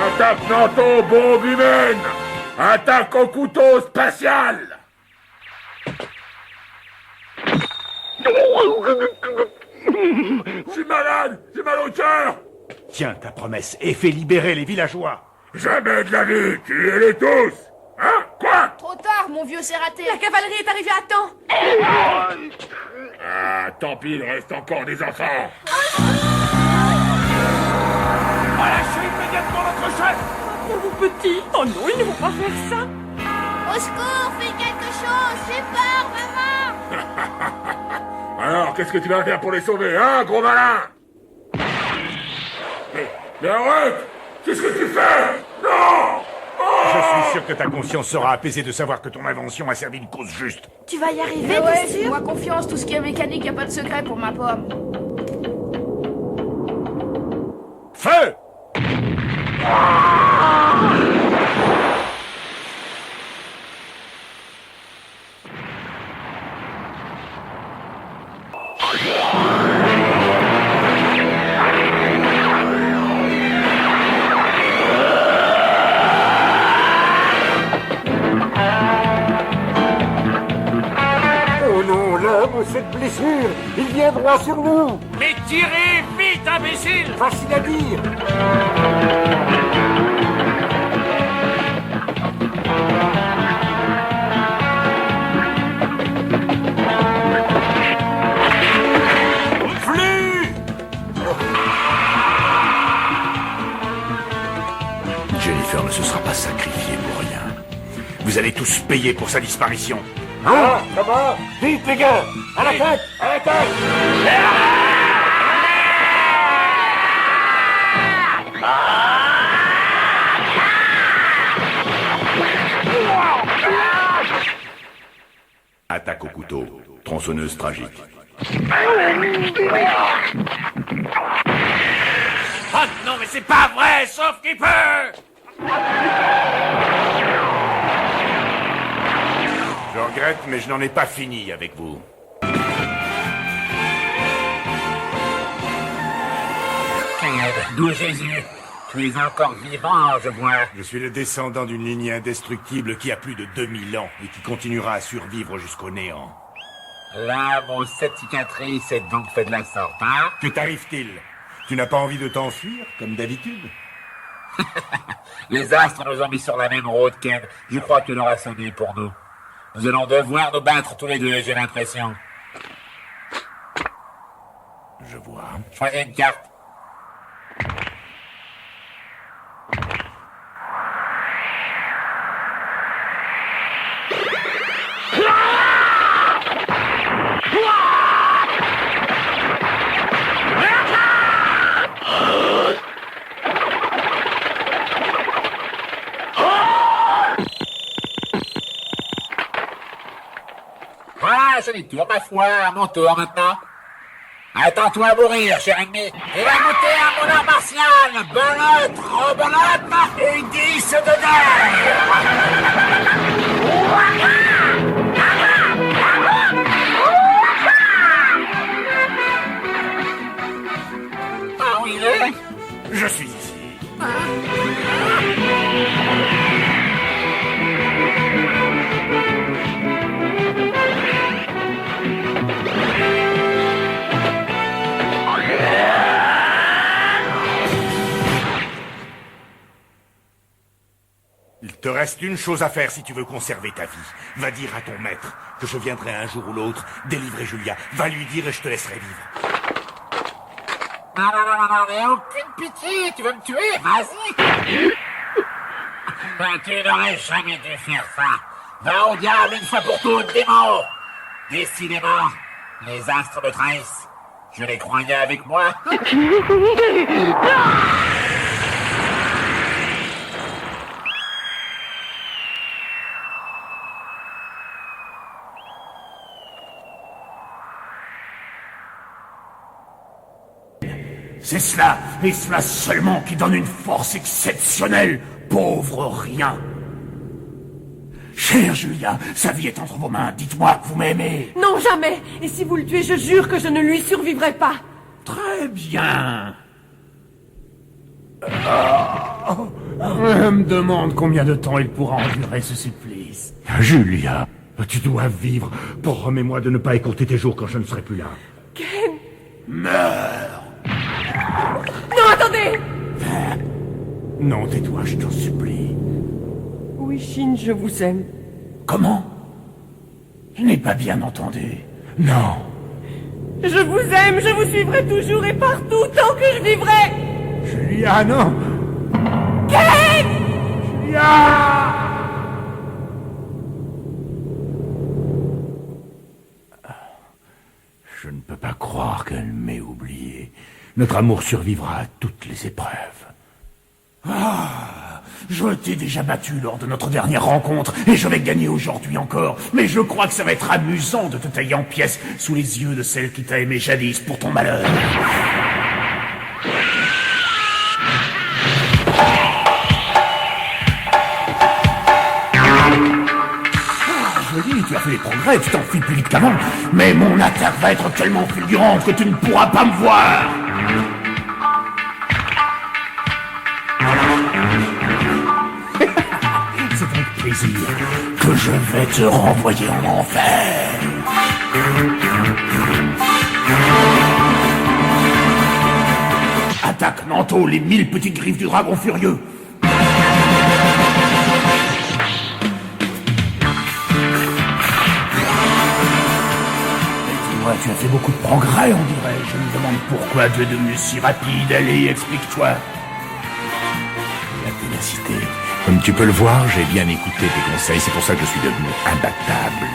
Attaque Nanto, bombe humaine. Attaque au couteau spatial. Je suis malade, j'ai mal au cœur. Tiens ta promesse et fais libérer les villageois. Jamais de la vie, tuez-les tous. Hein? Quoi? Trop tard, mon vieux, c'est raté. La cavalerie est arrivée à temps. Ah, tant pis, il reste encore des enfants. Relâchez immédiatement notre chef! Pauvre petit. Oh non, ils ne vont pas faire ça. Au secours, fais quelque chose, j'ai peur, maman! Alors, qu'est-ce que tu vas faire pour les sauver, hein, gros malin? Mais arrête! Qu'est-ce que tu fais? Non! Je suis sûr que ta conscience sera apaisée de savoir que ton invention a servi une cause juste. Tu vas y arriver, Mais ouais, t'es sûr? Fais-moi confiance, tout ce qui est mécanique, y a pas de secret pour ma pomme. Feu! Oh non, l'homme, cette blessure, il vient droit sur nous. Mais tirez vite, imbécile! Facile à dire. Jennifer ne se sera pas sacrifiée pour rien. Vous allez tous payer pour sa disparition. Hein? Comment? Vite, les gars! À l'attaque! À l'attaque! Attaque au couteau. Tronçonneuse tragique. Oh non, mais c'est pas vrai, sauf qu'il peut! Je regrette, mais je n'en ai pas fini avec vous. D'où Jésus? Tu es encore vivant, je vois. Je suis le descendant d'une lignée indestructible qui a plus de 2000 ans et qui continuera à survivre jusqu'au néant. Là, mon cette cicatrice est donc fait de la sorte, hein? Que t'arrive-t-il? Tu n'as pas envie de t'enfuir, comme d'habitude? Les astres nous ont mis sur la même route, Ken. Je crois que l'heure a sonné pour nous. Nous allons devoir nous battre tous les deux, j'ai l'impression. Je vois. Choisis une carte. Voilà, c'est tour, ma foi, à mon tour maintenant. Attends-toi à mourir, cher ennemi. Il va goûter un bonheur martial, belote, rebolote et 10 de nerfs. Ah oui, il est. Je suis ici. Il te reste une chose à faire si tu veux conserver ta vie. Va dire à ton maître que je viendrai un jour ou l'autre délivrer Julia. Va lui dire et je te laisserai vivre. Non, mais aucune pitié, tu veux me tuer, vas-y. Tu n'aurais jamais dû faire ça. Va au diable une fois pour toutes, démon. Décidément, les astres me trahissent. Je les croyais avec moi. C'est cela, et cela seulement qui donne une force exceptionnelle, pauvre rien. Chère Julia, sa vie est entre vos mains, dites-moi que vous m'aimez. Non, jamais. Et si vous le tuez, je jure que je ne lui survivrai pas. Très bien. Je me demande combien de temps il pourra endurer ce supplice. Julia, tu dois vivre. Promets-moi de ne pas écourter tes jours quand je ne serai plus là. Ken. Meurs. Non, attendez. Non, tais-toi, je t'en supplie. Oui, Shin, je vous aime. Comment? Je n'ai pas bien entendu. Non. Je vous aime, je vous suivrai toujours et partout tant que je vivrai. Julia, non. Ken! Julia! Je ne peux pas croire qu'elle m'ait oublié. Notre amour survivra à toutes les épreuves. Ah, je t'ai déjà battu lors de notre dernière rencontre, et je vais gagner aujourd'hui encore. Mais je crois que ça va être amusant de te tailler en pièces sous les yeux de celle qui t'a aimé jadis pour ton malheur. Joli, tu as fait des progrès, tu t'enfuis plus vite qu'avant. Mais mon attaque va être tellement fulgurante que tu ne pourras pas me voir. C'est avec plaisir que je vais te renvoyer en enfer. Attaque, Nanto, les 1000 petites griffes du dragon furieux. Tu as fait beaucoup de progrès, on dirait. Je me demande pourquoi tu es devenu si rapide. Allez, explique-toi. La ténacité. Comme tu peux le voir, j'ai bien écouté tes conseils. C'est pour ça que je suis devenu imbattable.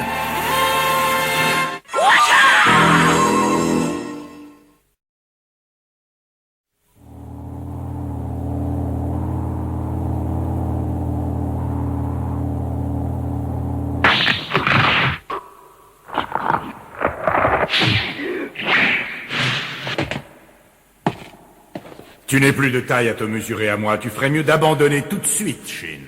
Tu n'es plus de taille à te mesurer à moi. Tu ferais mieux d'abandonner tout de suite, Shin.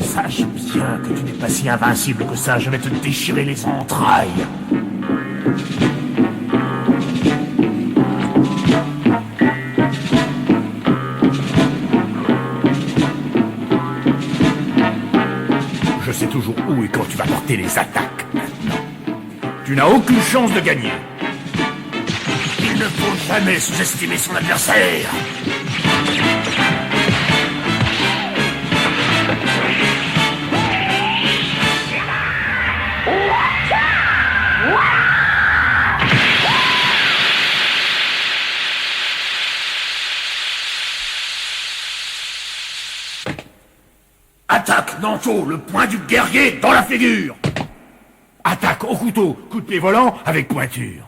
Sache bien que tu n'es pas si invincible que ça. Je vais te déchirer les entrailles. Je sais toujours où et quand tu vas porter les attaques. Maintenant, tu n'as aucune chance de gagner. Il ne faut jamais sous-estimer son adversaire. Attaque, Nanto, le poing du guerrier dans la figure. Attaque au couteau, coup de pied volant avec pointure.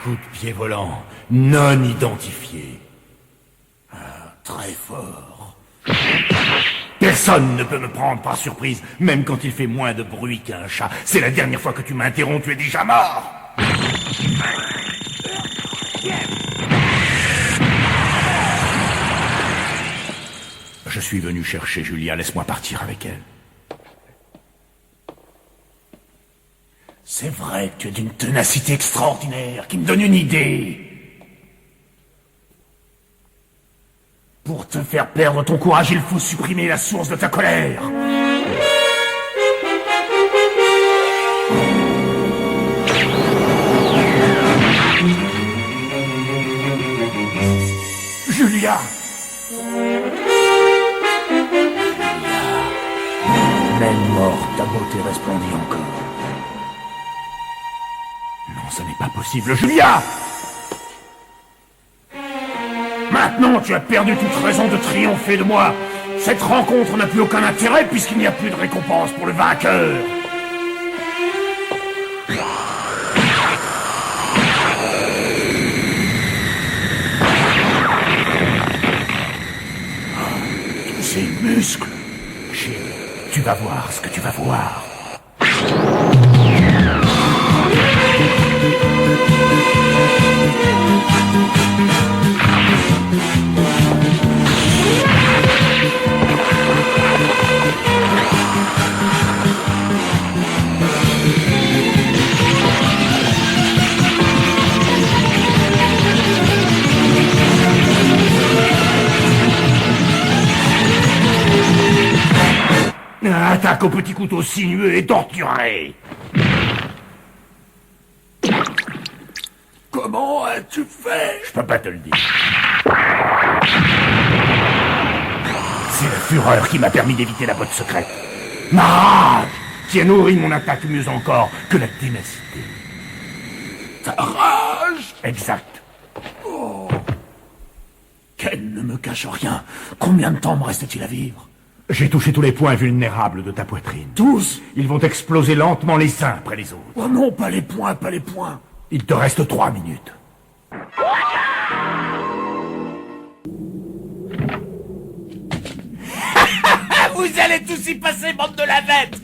Coup de pied volant, non identifié. Ah, très fort. Personne ne peut me prendre par surprise, même quand il fait moins de bruit qu'un chat. C'est la dernière fois que tu m'interromps, tu es déjà mort. Je suis venu chercher Julia, laisse-moi partir avec elle. C'est vrai que tu es d'une ténacité extraordinaire, qui me donne une idée. Pour te faire perdre ton courage, il faut supprimer la source de ta colère. Julia! Même morte, ta beauté resplendit encore. Non, ce n'est pas possible, Julia! Maintenant, tu as perdu toute raison de triompher de moi. Cette rencontre n'a plus aucun intérêt puisqu'il n'y a plus de récompense pour le vainqueur. Ces muscles. Tu vas voir ce que tu vas voir. Attaque au petit couteau sinueux et torturé. Comment as-tu fait? Je peux pas te le dire. C'est la fureur qui m'a permis d'éviter la botte secrète. Ma rage qui a nourri mon attaque mieux encore que la ténacité. Ta rage? Exact. Oh. Ken ne me cache rien. Combien de temps me reste-t-il à vivre? J'ai touché tous les points vulnérables de ta poitrine. Tous? Ils vont exploser lentement les uns après les autres. Oh non, pas les points, pas les points. Il te reste 3 minutes. Vous allez tous y passer, bande de lavettes.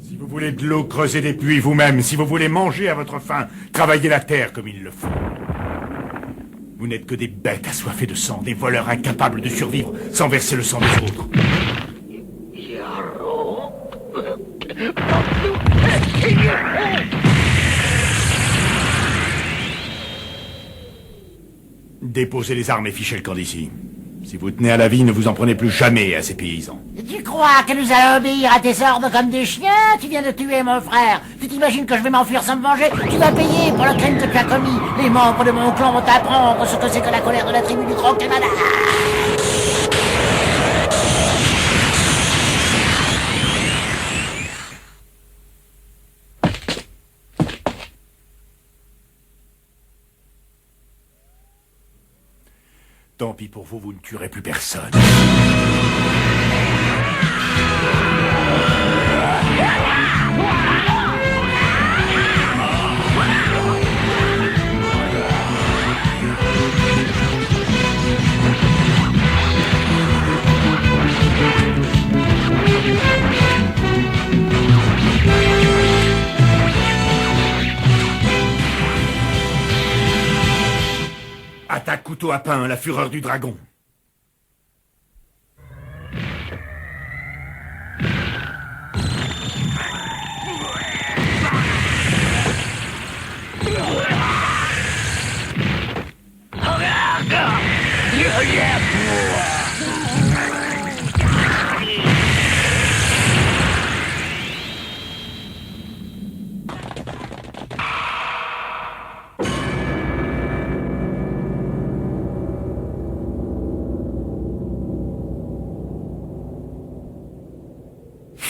Si vous voulez de l'eau, creusez des puits vous-même. Si vous voulez manger à votre faim, travaillez la terre comme il le faut. Vous n'êtes que des bêtes assoiffées de sang, des voleurs incapables de survivre sans verser le sang des autres. Déposez les armes et fichez le camp d'ici. Si vous tenez à la vie, ne vous en prenez plus jamais à ces paysans. Tu crois que nous allons obéir à tes ordres comme des chiens? Tu viens de tuer mon frère. Tu t'imagines que je vais m'enfuir sans me venger? Tu vas payer pour le crime que tu as commis. Les membres de mon clan vont t'apprendre ce que c'est que la colère de la tribu du Grand Canada. Tant pis pour vous, vous ne tuerez plus personne. Attaque couteau à pain, la fureur du dragon.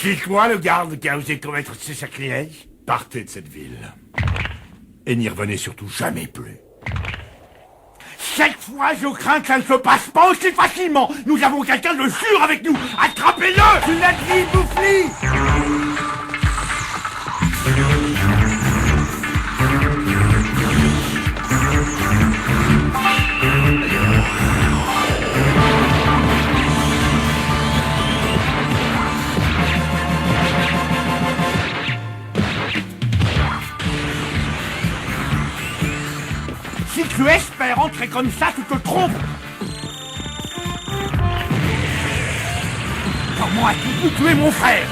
C'est toi le garde qui a osé commettre ce sacrilège? Partez de cette ville. Et n'y revenez surtout jamais plus. Cette fois, je crains que ça ne se passe pas aussi facilement. Nous avons quelqu'un de sûr avec nous. Attrapez-le! Tu l'as dit, Boufli! Si tu espères entrer comme ça, tu te trompes. Comment as-tu pu tuer mon frère?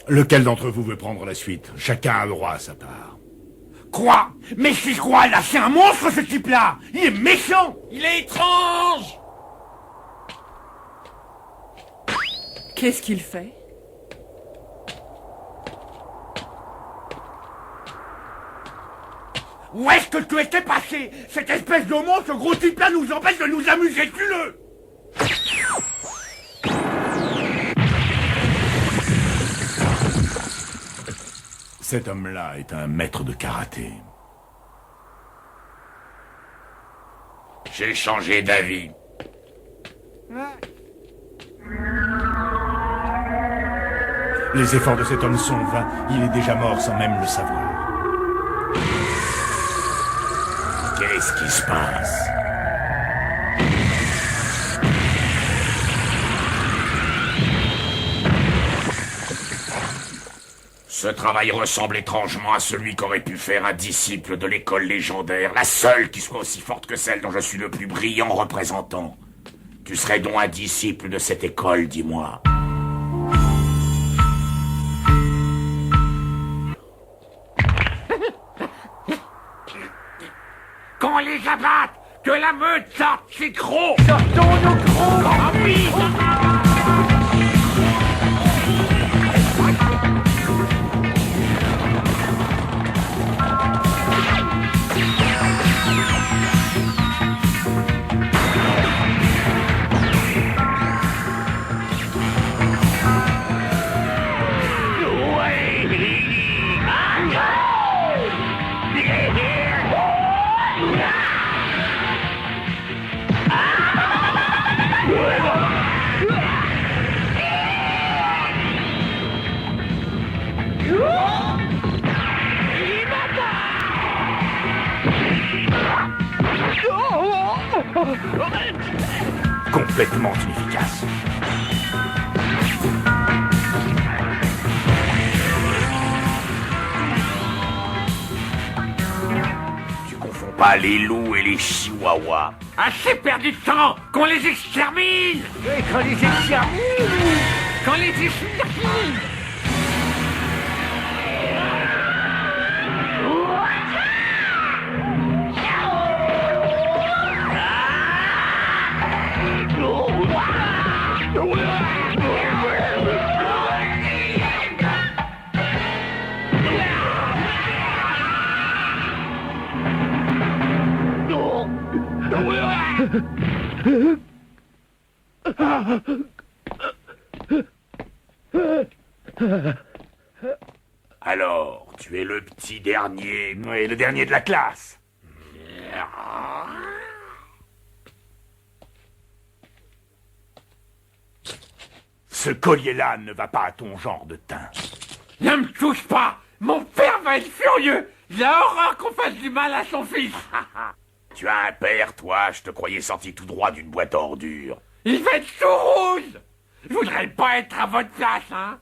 Lequel d'entre vous veut prendre la suite? Chacun a le droit à sa part. Quoi? Mais c'est quoi là? C'est un monstre ce type-là! Il est méchant! Il est étrange! Qu'est-ce qu'il fait? Où est-ce que tu étais passé? Cette espèce de monstre, ce gros type-là nous empêche de nous amuser, tue-le! Cet homme-là est un maître de karaté. J'ai changé d'avis. Les efforts de cet homme sont vains. Il est déjà mort sans même le savoir. Qu'est-ce qui se passe? Ce travail ressemble étrangement à celui qu'aurait pu faire un disciple de l'école légendaire, la seule qui soit aussi forte que celle dont je suis le plus brillant représentant. Tu serais donc un disciple de cette école, dis-moi. Qu'on les abatte! Que la meute sorte ses crocs! Sortons nos crocs! Ah oui! Complètement inefficace. Tu confonds pas les loups et les chihuahuas. Assez perdu de temps! Qu'on les extermine! Et qu'on les extermine! Qu'on les extermine! Alors, tu es le petit dernier, oui, le dernier de la classe. Ce collier-là ne va pas à ton genre de teint. Ne me touche pas! Mon père va être furieux! Il a horreur qu'on fasse du mal à son fils! Tu as un père, toi, je te croyais sorti tout droit d'une boîte à ordures. Il va être tout rouge! Je voudrais pas être à votre place, hein?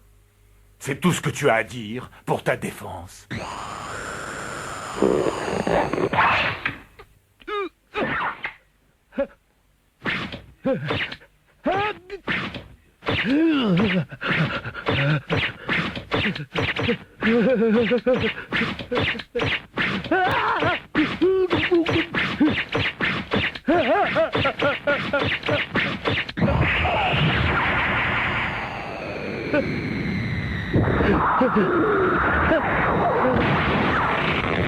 C'est tout ce que tu as à dire pour ta défense.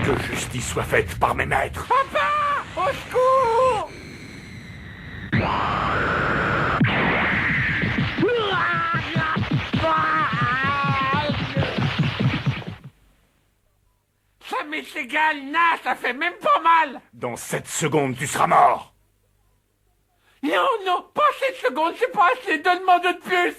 Que justice soit faite par mes maîtres. Papa! Au secours! Ça m'est égal, nah, ça fait même pas mal! Dans 7 secondes, tu seras mort. Non, non, pas 7 secondes, c'est pas assez, donne-moi de plus!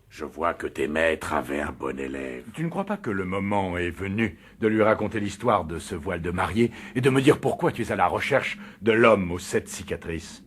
Je vois que tes maîtres avaient un bon élève. Tu ne crois pas que le moment est venu de lui raconter l'histoire de ce voile de mariée et de me dire pourquoi tu es à la recherche de l'homme aux 7 cicatrices?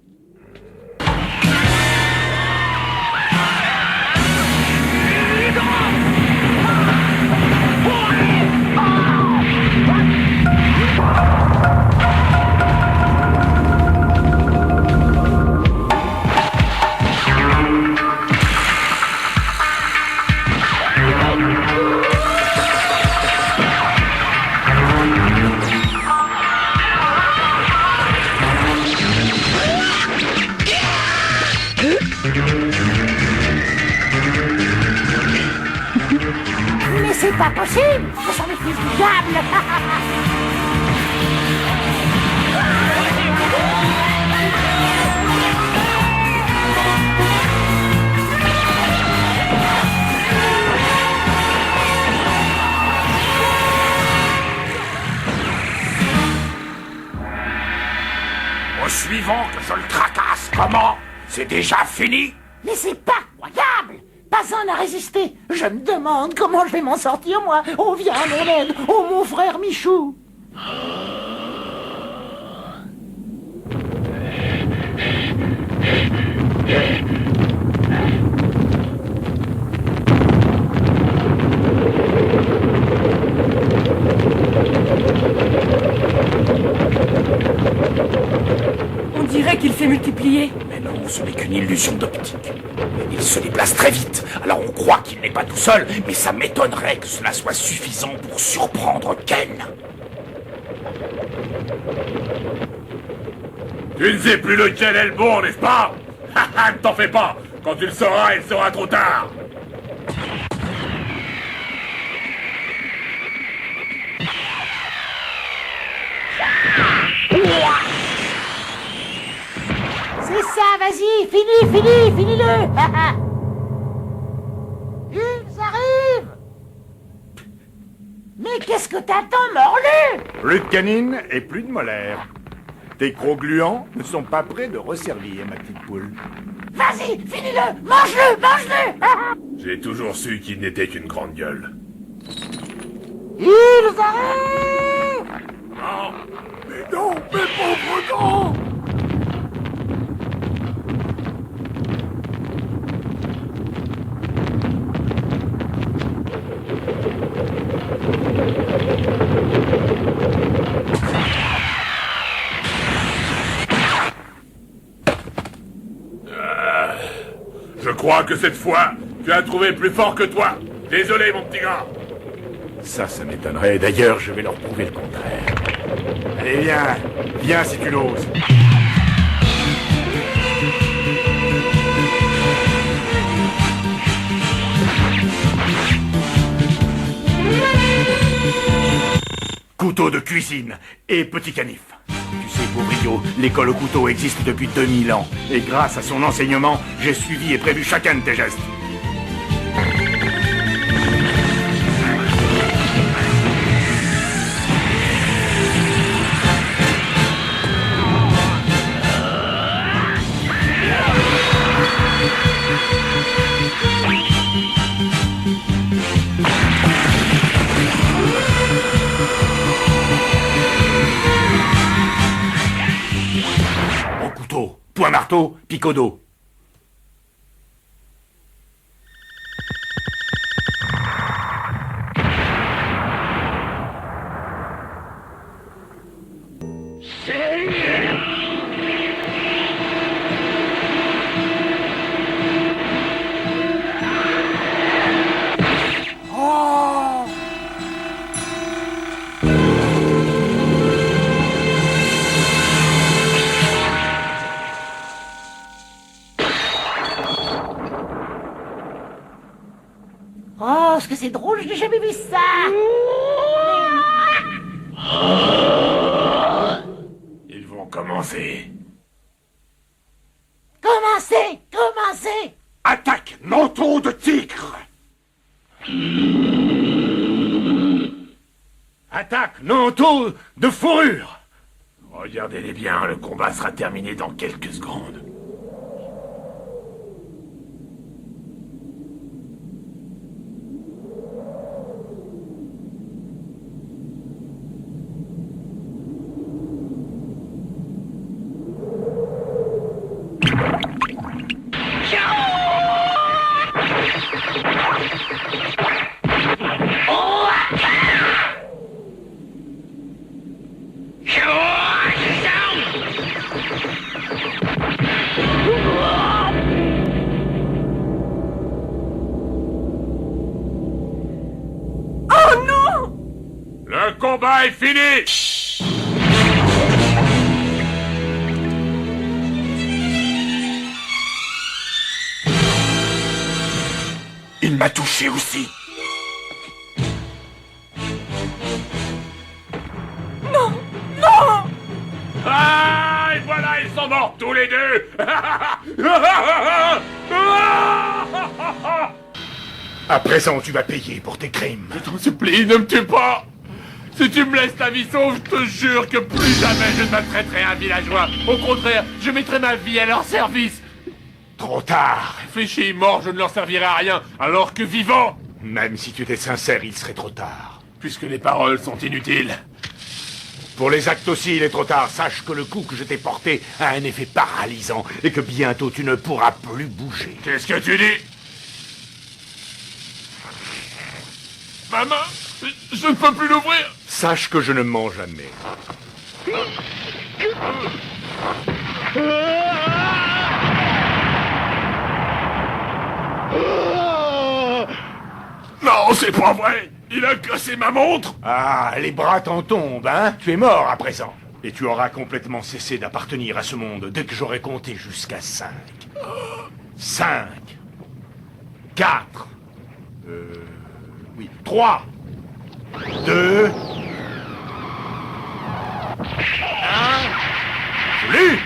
Mais c'est pas possible! Ce sont des fils du diable! Au suivant que je le tracasse, comment? C'est déjà fini? Mais c'est pas croyable! Pas personne à résister. Je me demande comment je vais m'en sortir, moi. Oh, viens à mon aide. Oh, mon frère Michou. On dirait qu'il s'est multiplié. Mais non, ce n'est qu'une illusion d'optique. Il se déplace très vite, alors on croit qu'il n'est pas tout seul, mais ça m'étonnerait que cela soit suffisant pour surprendre Ken. Tu ne sais plus lequel est le bon, n'est-ce pas? Haha, ne t'en fais pas. Quand tu le sauras, il sera trop tard. C'est ça, vas-y, finis-le. Ils arrivent. Mais qu'est-ce que t'attends, morlu? Plus de canines et plus de molaires. Tes crocs gluants ne sont pas prêts de resservir, ma petite poule. Vas-y, finis-le, mange-le. J'ai toujours su qu'il n'était qu'une grande gueule. Ils arrivent. Non. Mais non, mes pauvres grands. Je crois que cette fois, tu as trouvé plus fort que toi. Désolé, mon petit gars. Ça m'étonnerait. D'ailleurs, je vais leur prouver le contraire. Allez, viens si tu l'oses. Couteau de cuisine et petit canif. Tu sais, pauvrio, l'école au couteau existe depuis 2000 ans. Et grâce à son enseignement, j'ai suivi et prévu chacun de tes gestes. Point marteau, picot d'eau. Oh, ce que c'est drôle, je n'ai jamais vu ça. Ils vont commencer. Commencez. Attaque, manteau de tigre. Attaque, manteau de fourrure. Regardez-les bien, le combat sera terminé dans quelques secondes. Le combat est fini! Il m'a touché aussi. Non! Ah, et voilà, ils sont morts tous les deux! À présent, tu vas payer pour tes crimes. Je t'en supplie, ne me tue pas! Si tu me laisses ta vie sauve, je te jure que plus jamais je ne maltraiterai un villageois. Au contraire, je mettrai ma vie à leur service. Trop tard. Réfléchis, mort, je ne leur servirai à rien, alors que vivant, Même si tu étais sincère, il serait trop tard. puisque les paroles sont inutiles. Pour les actes aussi, il est trop tard. Sache que le coup que je t'ai porté a un effet paralysant et que bientôt tu ne pourras plus bouger. Qu'est-ce que tu dis? Ma main, je ne peux plus l'ouvrir. Sache que je ne mens jamais. Non, c'est pas vrai. Il a cassé ma montre. Ah, les bras t'en tombent, hein? Tu es mort à présent. Et tu auras complètement cessé d'appartenir à ce monde dès que j'aurai compté jusqu'à 5. 5. 4. Oui. 3. 2. 1. Je l'ai eu.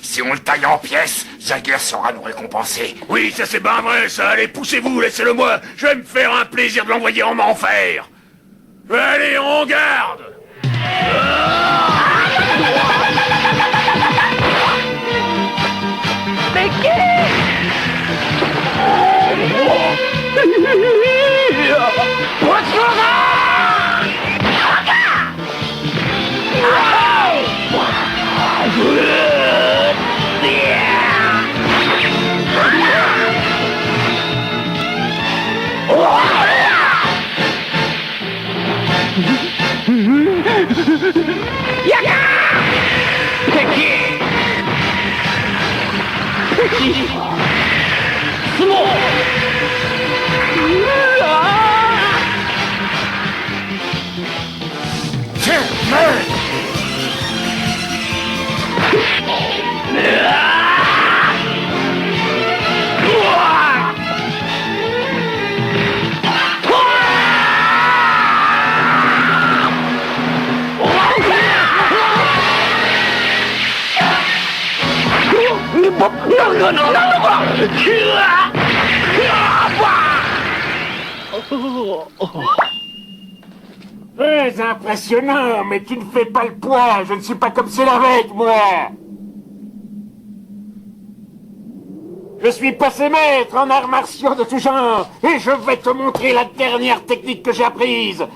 Si on le taille en pièces, Zager saura nous récompenser. Oui, ça c'est bien vrai, ça. Allez, poussez-vous, laissez-le moi. Je vais me faire un plaisir de l'envoyer en enfer. Allez, en garde. Mais Très impressionnant, mais tu ne fais pas le poids. Je ne suis pas comme cela avec, moi. Je suis passé maître en arts martiaux de tout genre, et je vais te montrer la dernière technique que j'ai apprise.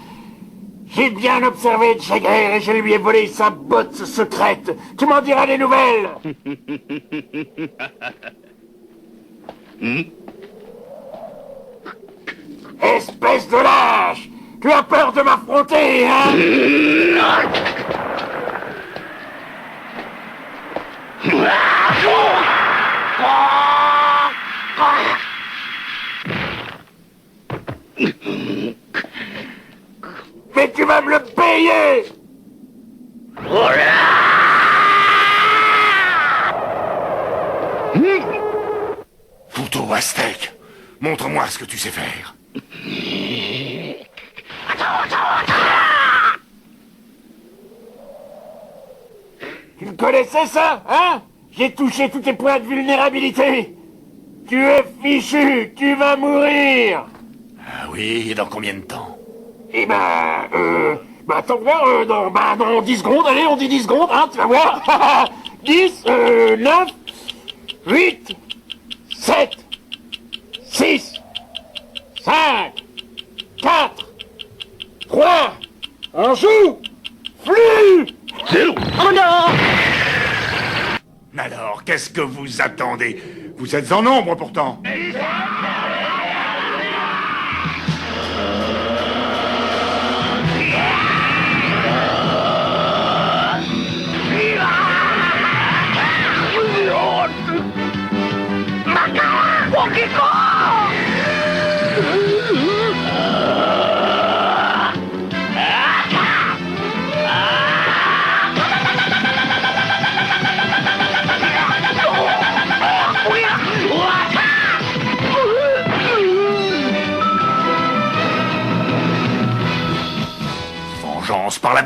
J'ai bien observé Jagger et je lui ai volé sa botte secrète. Tu m'en diras des nouvelles. Espèce de lâche! Tu as peur de m'affronter, hein? Mais tu vas me le payer! Couteau aztèque, montre-moi ce que tu sais faire. Tu le connaissais ça, hein? J'ai touché tous tes points de vulnérabilité. Tu es fichu, tu vas mourir. Ah oui, et dans combien de temps? Eh attends voir, dans 10 secondes, allez, on dit 10 secondes, hein, tu vas voir. 10, 9, 8, 7, 6, 5, 4, 3, on joue, flux. Oh non! Alors, qu'est-ce que vous attendez? Vous êtes en nombre pourtant.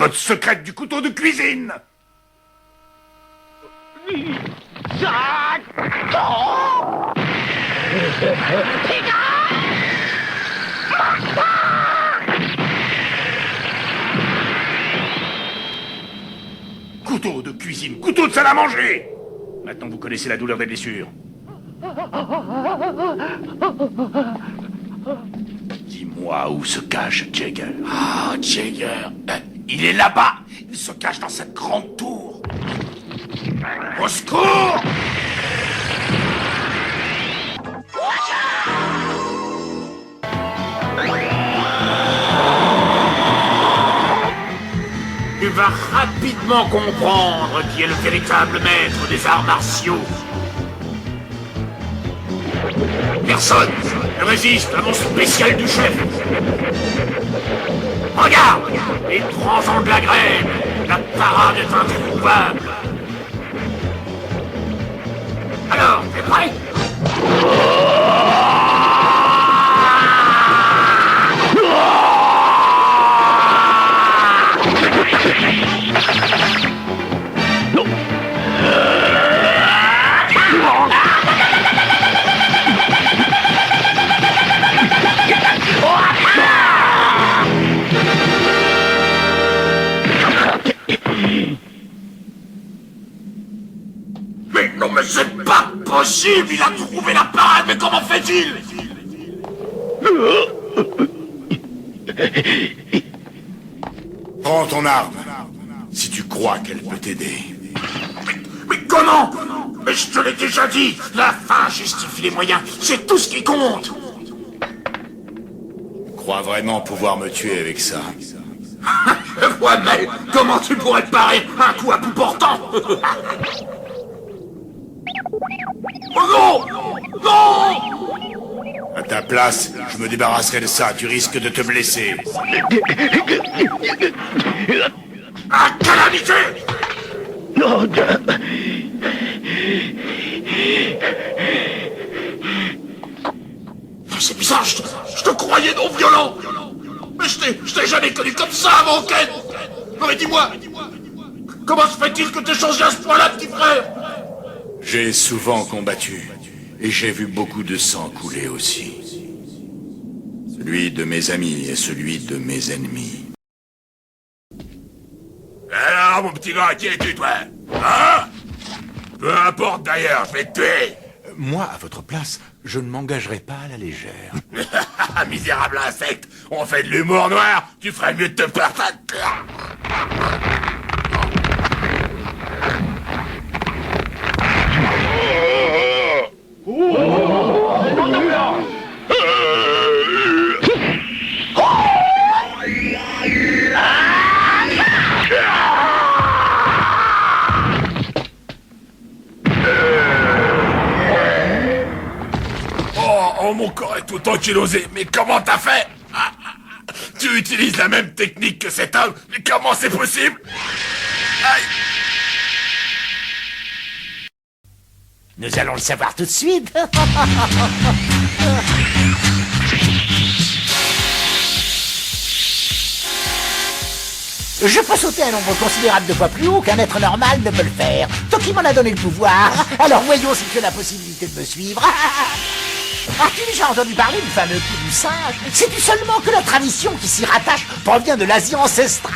botte secrète du couteau de cuisine. Couteau de cuisine, couteau de salle à manger. Maintenant, vous connaissez la douleur des blessures. Dis-moi où se cache Jagger. Ah, Jagger, il est là-bas. Il se cache dans cette grande tour. Au secours! Tu vas rapidement comprendre qui est le véritable maître des arts martiaux. Personne ne résiste à mon spécial du chef. Regarde, les 3 ans de la graine, la parade est introuvable. Alors, t'es prêt? Mais non, mais c'est pas possible! Il a trouvé la parade, mais comment fait-il? Prends ton arme, si tu crois qu'elle peut t'aider. Mais comment? Mais je te l'ai déjà dit, la fin justifie les moyens, c'est tout ce qui compte. Crois vraiment pouvoir me tuer avec ça? Ouais, mais comment tu pourrais te parer un coup à bout portant? Oh non! Non! À ta place, je me débarrasserai de ça, tu risques de te blesser. Ah, calamité! C'est bizarre, je te croyais non violent. Mais je t'ai jamais connu comme ça avant, Ken. Non mais dis-moi, comment se fait-il que t'aies changé à ce point-là, petit frère? J'ai souvent combattu, et j'ai vu beaucoup de sang couler aussi. Celui de mes amis et celui de mes ennemis. Alors, mon petit gars, qui es-tu, toi? Hein? Peu importe d'ailleurs, je vais te tuer. Moi, à votre place, je ne m'engagerai pas à la légère. Misérable insecte, on fait de l'humour noir, tu ferais mieux de te faire ça. Oh, mon corps est tout ankylosé, mais comment t'as fait? Tu utilises la même technique que cet homme, mais comment c'est possible? Aïe. Nous allons le savoir tout de suite. Je peux sauter un nombre considérable de fois plus haut qu'un être normal ne peut le faire. Toi qui m'en as donné le pouvoir, alors voyons si tu as la possibilité de me suivre. As-tu déjà entendu parler du fameux coup du singe? Sais-tu seulement que la tradition qui s'y rattache provient de l'Asie ancestrale?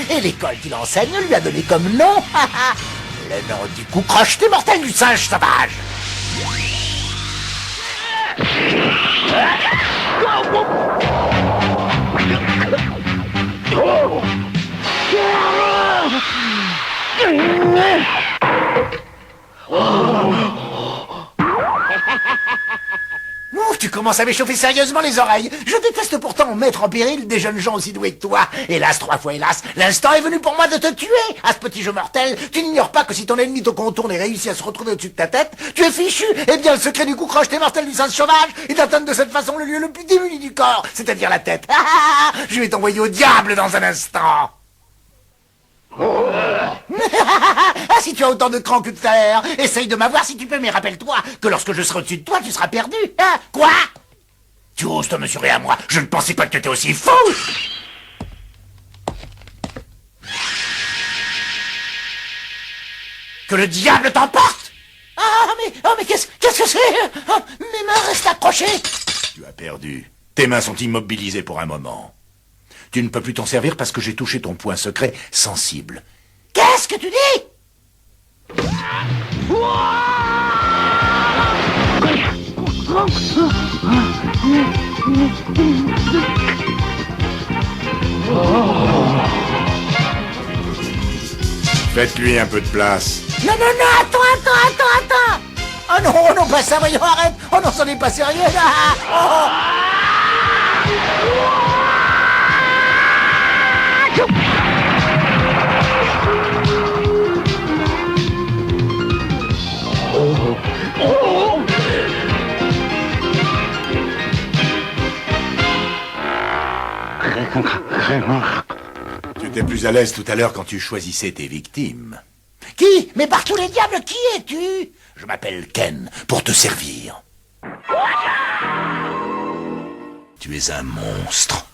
Et l'école qui l'enseigne lui a donné comme nom le nom du coup crocheté mortel du singe sauvage. Ouf, tu commences à m'échauffer sérieusement les oreilles. Je déteste pourtant mettre en péril des jeunes gens aussi doués que toi. Hélas, 3 fois hélas, l'instant est venu pour moi de te tuer. À ce petit jeu mortel, tu n'ignores pas que si ton ennemi te contourne et réussit à se retrouver au-dessus de ta tête, tu es fichu. Eh bien, le secret du coup crocheté mortel du singe sauvage est d'atteindre de cette façon le lieu le plus démuni du corps, c'est-à-dire la tête. Je vais t'envoyer au diable dans un instant. Ah, si tu as autant de cran que tout à l'heure, essaye de m'avoir si tu peux, mais rappelle-toi que lorsque je serai au-dessus de toi, tu seras perdu. Hein? Quoi? Tu oses te mesurer à moi? Je ne pensais pas que tu étais aussi fou. Que le diable t'emporte! Mais qu'est-ce que c'est? Mes mains restent accrochées. Tu as perdu. Tes mains sont immobilisées pour un moment. Tu ne peux plus t'en servir parce que j'ai touché ton point secret sensible. Qu'est-ce que tu dis? Faites-lui un peu de place. Non, attends. Oh non, pas ça, voyons, arrête. Oh non, c'en est pas sérieux, là. Oh. Tu étais plus à l'aise tout à l'heure quand tu choisissais tes victimes. Qui? Mais par tous les diables, qui es-tu? Je m'appelle Ken, pour te servir. Tu es un monstre.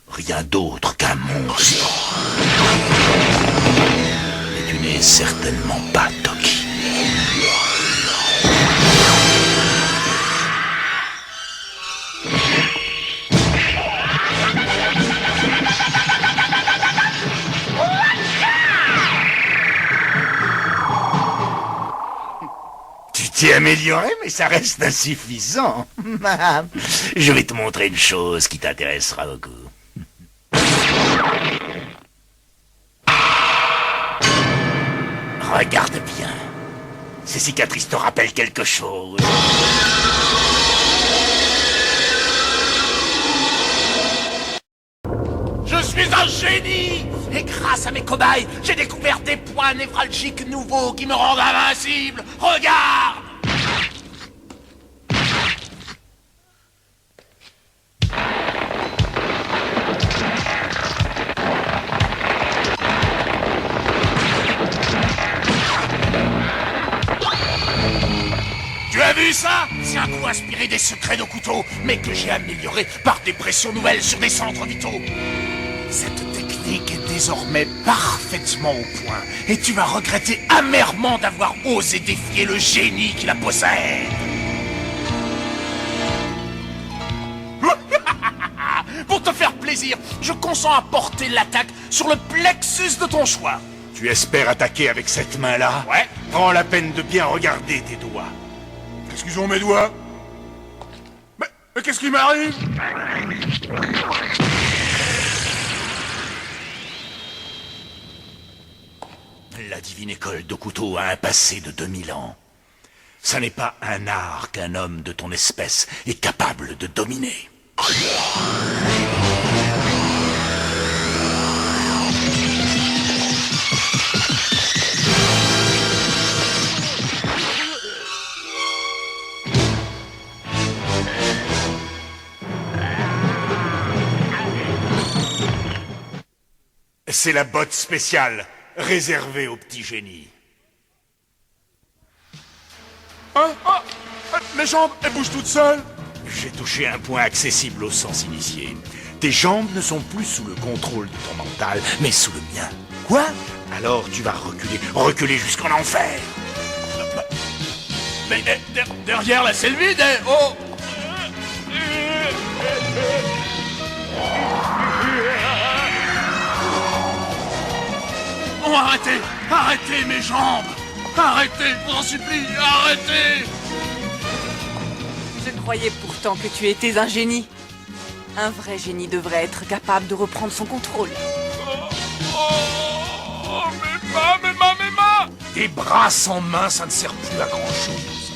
Rien d'autre qu'un monstre. Et tu n'es certainement pas Toki. Tu t'es amélioré, mais ça reste insuffisant. Je vais te montrer une chose qui t'intéressera beaucoup. Regarde bien. Ces cicatrices te rappellent quelque chose. Je suis un génie! Et grâce à mes cobayes, j'ai découvert des points névralgiques nouveaux qui me rendent invincible! Regarde! Tu as vu ça? C'est un coup inspiré des secrets de couteau, mais que j'ai amélioré par des pressions nouvelles sur des centres vitaux. Cette technique est désormais parfaitement au point, et tu vas regretter amèrement d'avoir osé défier le génie qui la possède. Pour te faire plaisir, je consens à porter l'attaque sur le plexus de ton choix. Tu espères attaquer avec cette main-là? Ouais. Prends la peine de bien regarder tes doigts. Qu'est-ce qu'ils ont mes doigts? Mais qu'est-ce qui m'arrive? La divine école de couteau a un passé de 2000 ans. Ça n'est pas un art qu'un homme de ton espèce est capable de dominer. C'est la botte spéciale, réservée aux petits génies. Mes jambes, elles bougent toutes seules. J'ai touché un point accessible aux sens initiés. Tes jambes ne sont plus sous le contrôle de ton mental, mais sous le mien. Quoi? Alors tu vas reculer jusqu'en enfer. Mais derrière là, c'est le vide, hein. Oh! Oh, arrêtez mes jambes! Arrêtez, je vous en supplie, arrêtez! Je croyais pourtant que tu étais un génie. Un vrai génie devrait être capable de reprendre son contrôle. Mes mains! Tes bras sans main, ça ne sert plus à grand-chose.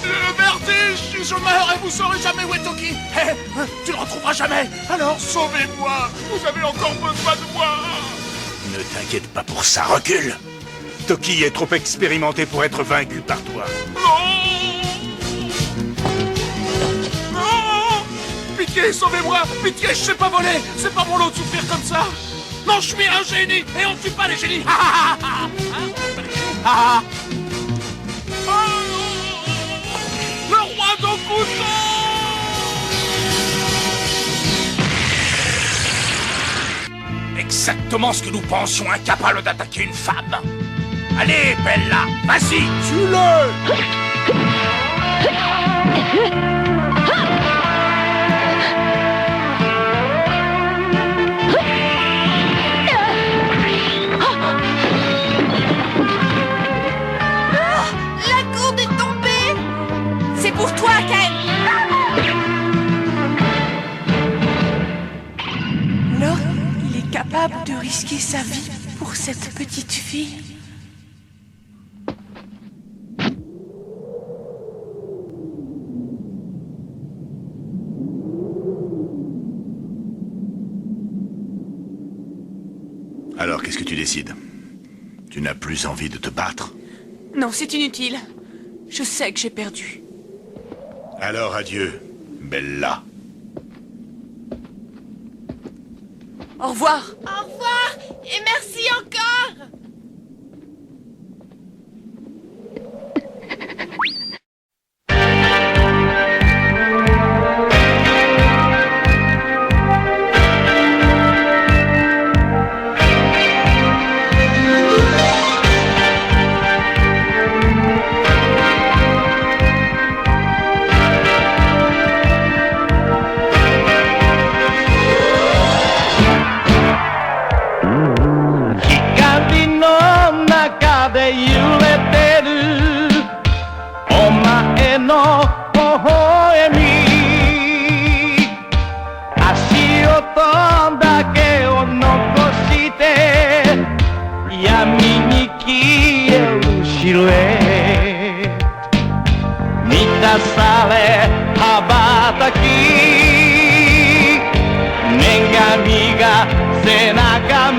Le vertige! Je meurs et vous saurez jamais où est Toki! Tu le retrouveras jamais! Alors sauvez-moi! Vous avez encore besoin de moi! Ne t'inquiète pas pour ça, recule! Toki est trop expérimenté pour être vaincu par toi. Non! Pitié, sauvez-moi! Pitié, je sais pas voler! C'est pas mon lot de souffrir comme ça! Non, je suis un génie! Et on ne tue pas les génies! Le roi d'Okuto! exactement ce que nous pensions incapables d'attaquer une femme. Allez, Bella, vas-y, tue-le! La gourde est tombée! C'est pour toi, Ken! Locke, il est capable de risquer sa vie pour cette petite fille. Alors, qu'est-ce que tu décides? Tu n'as plus envie de te battre? Non, c'est inutile. Je sais que j'ai perdu. Alors adieu, Bella. Au revoir. Au revoir et merci encore. Nengami ga senaka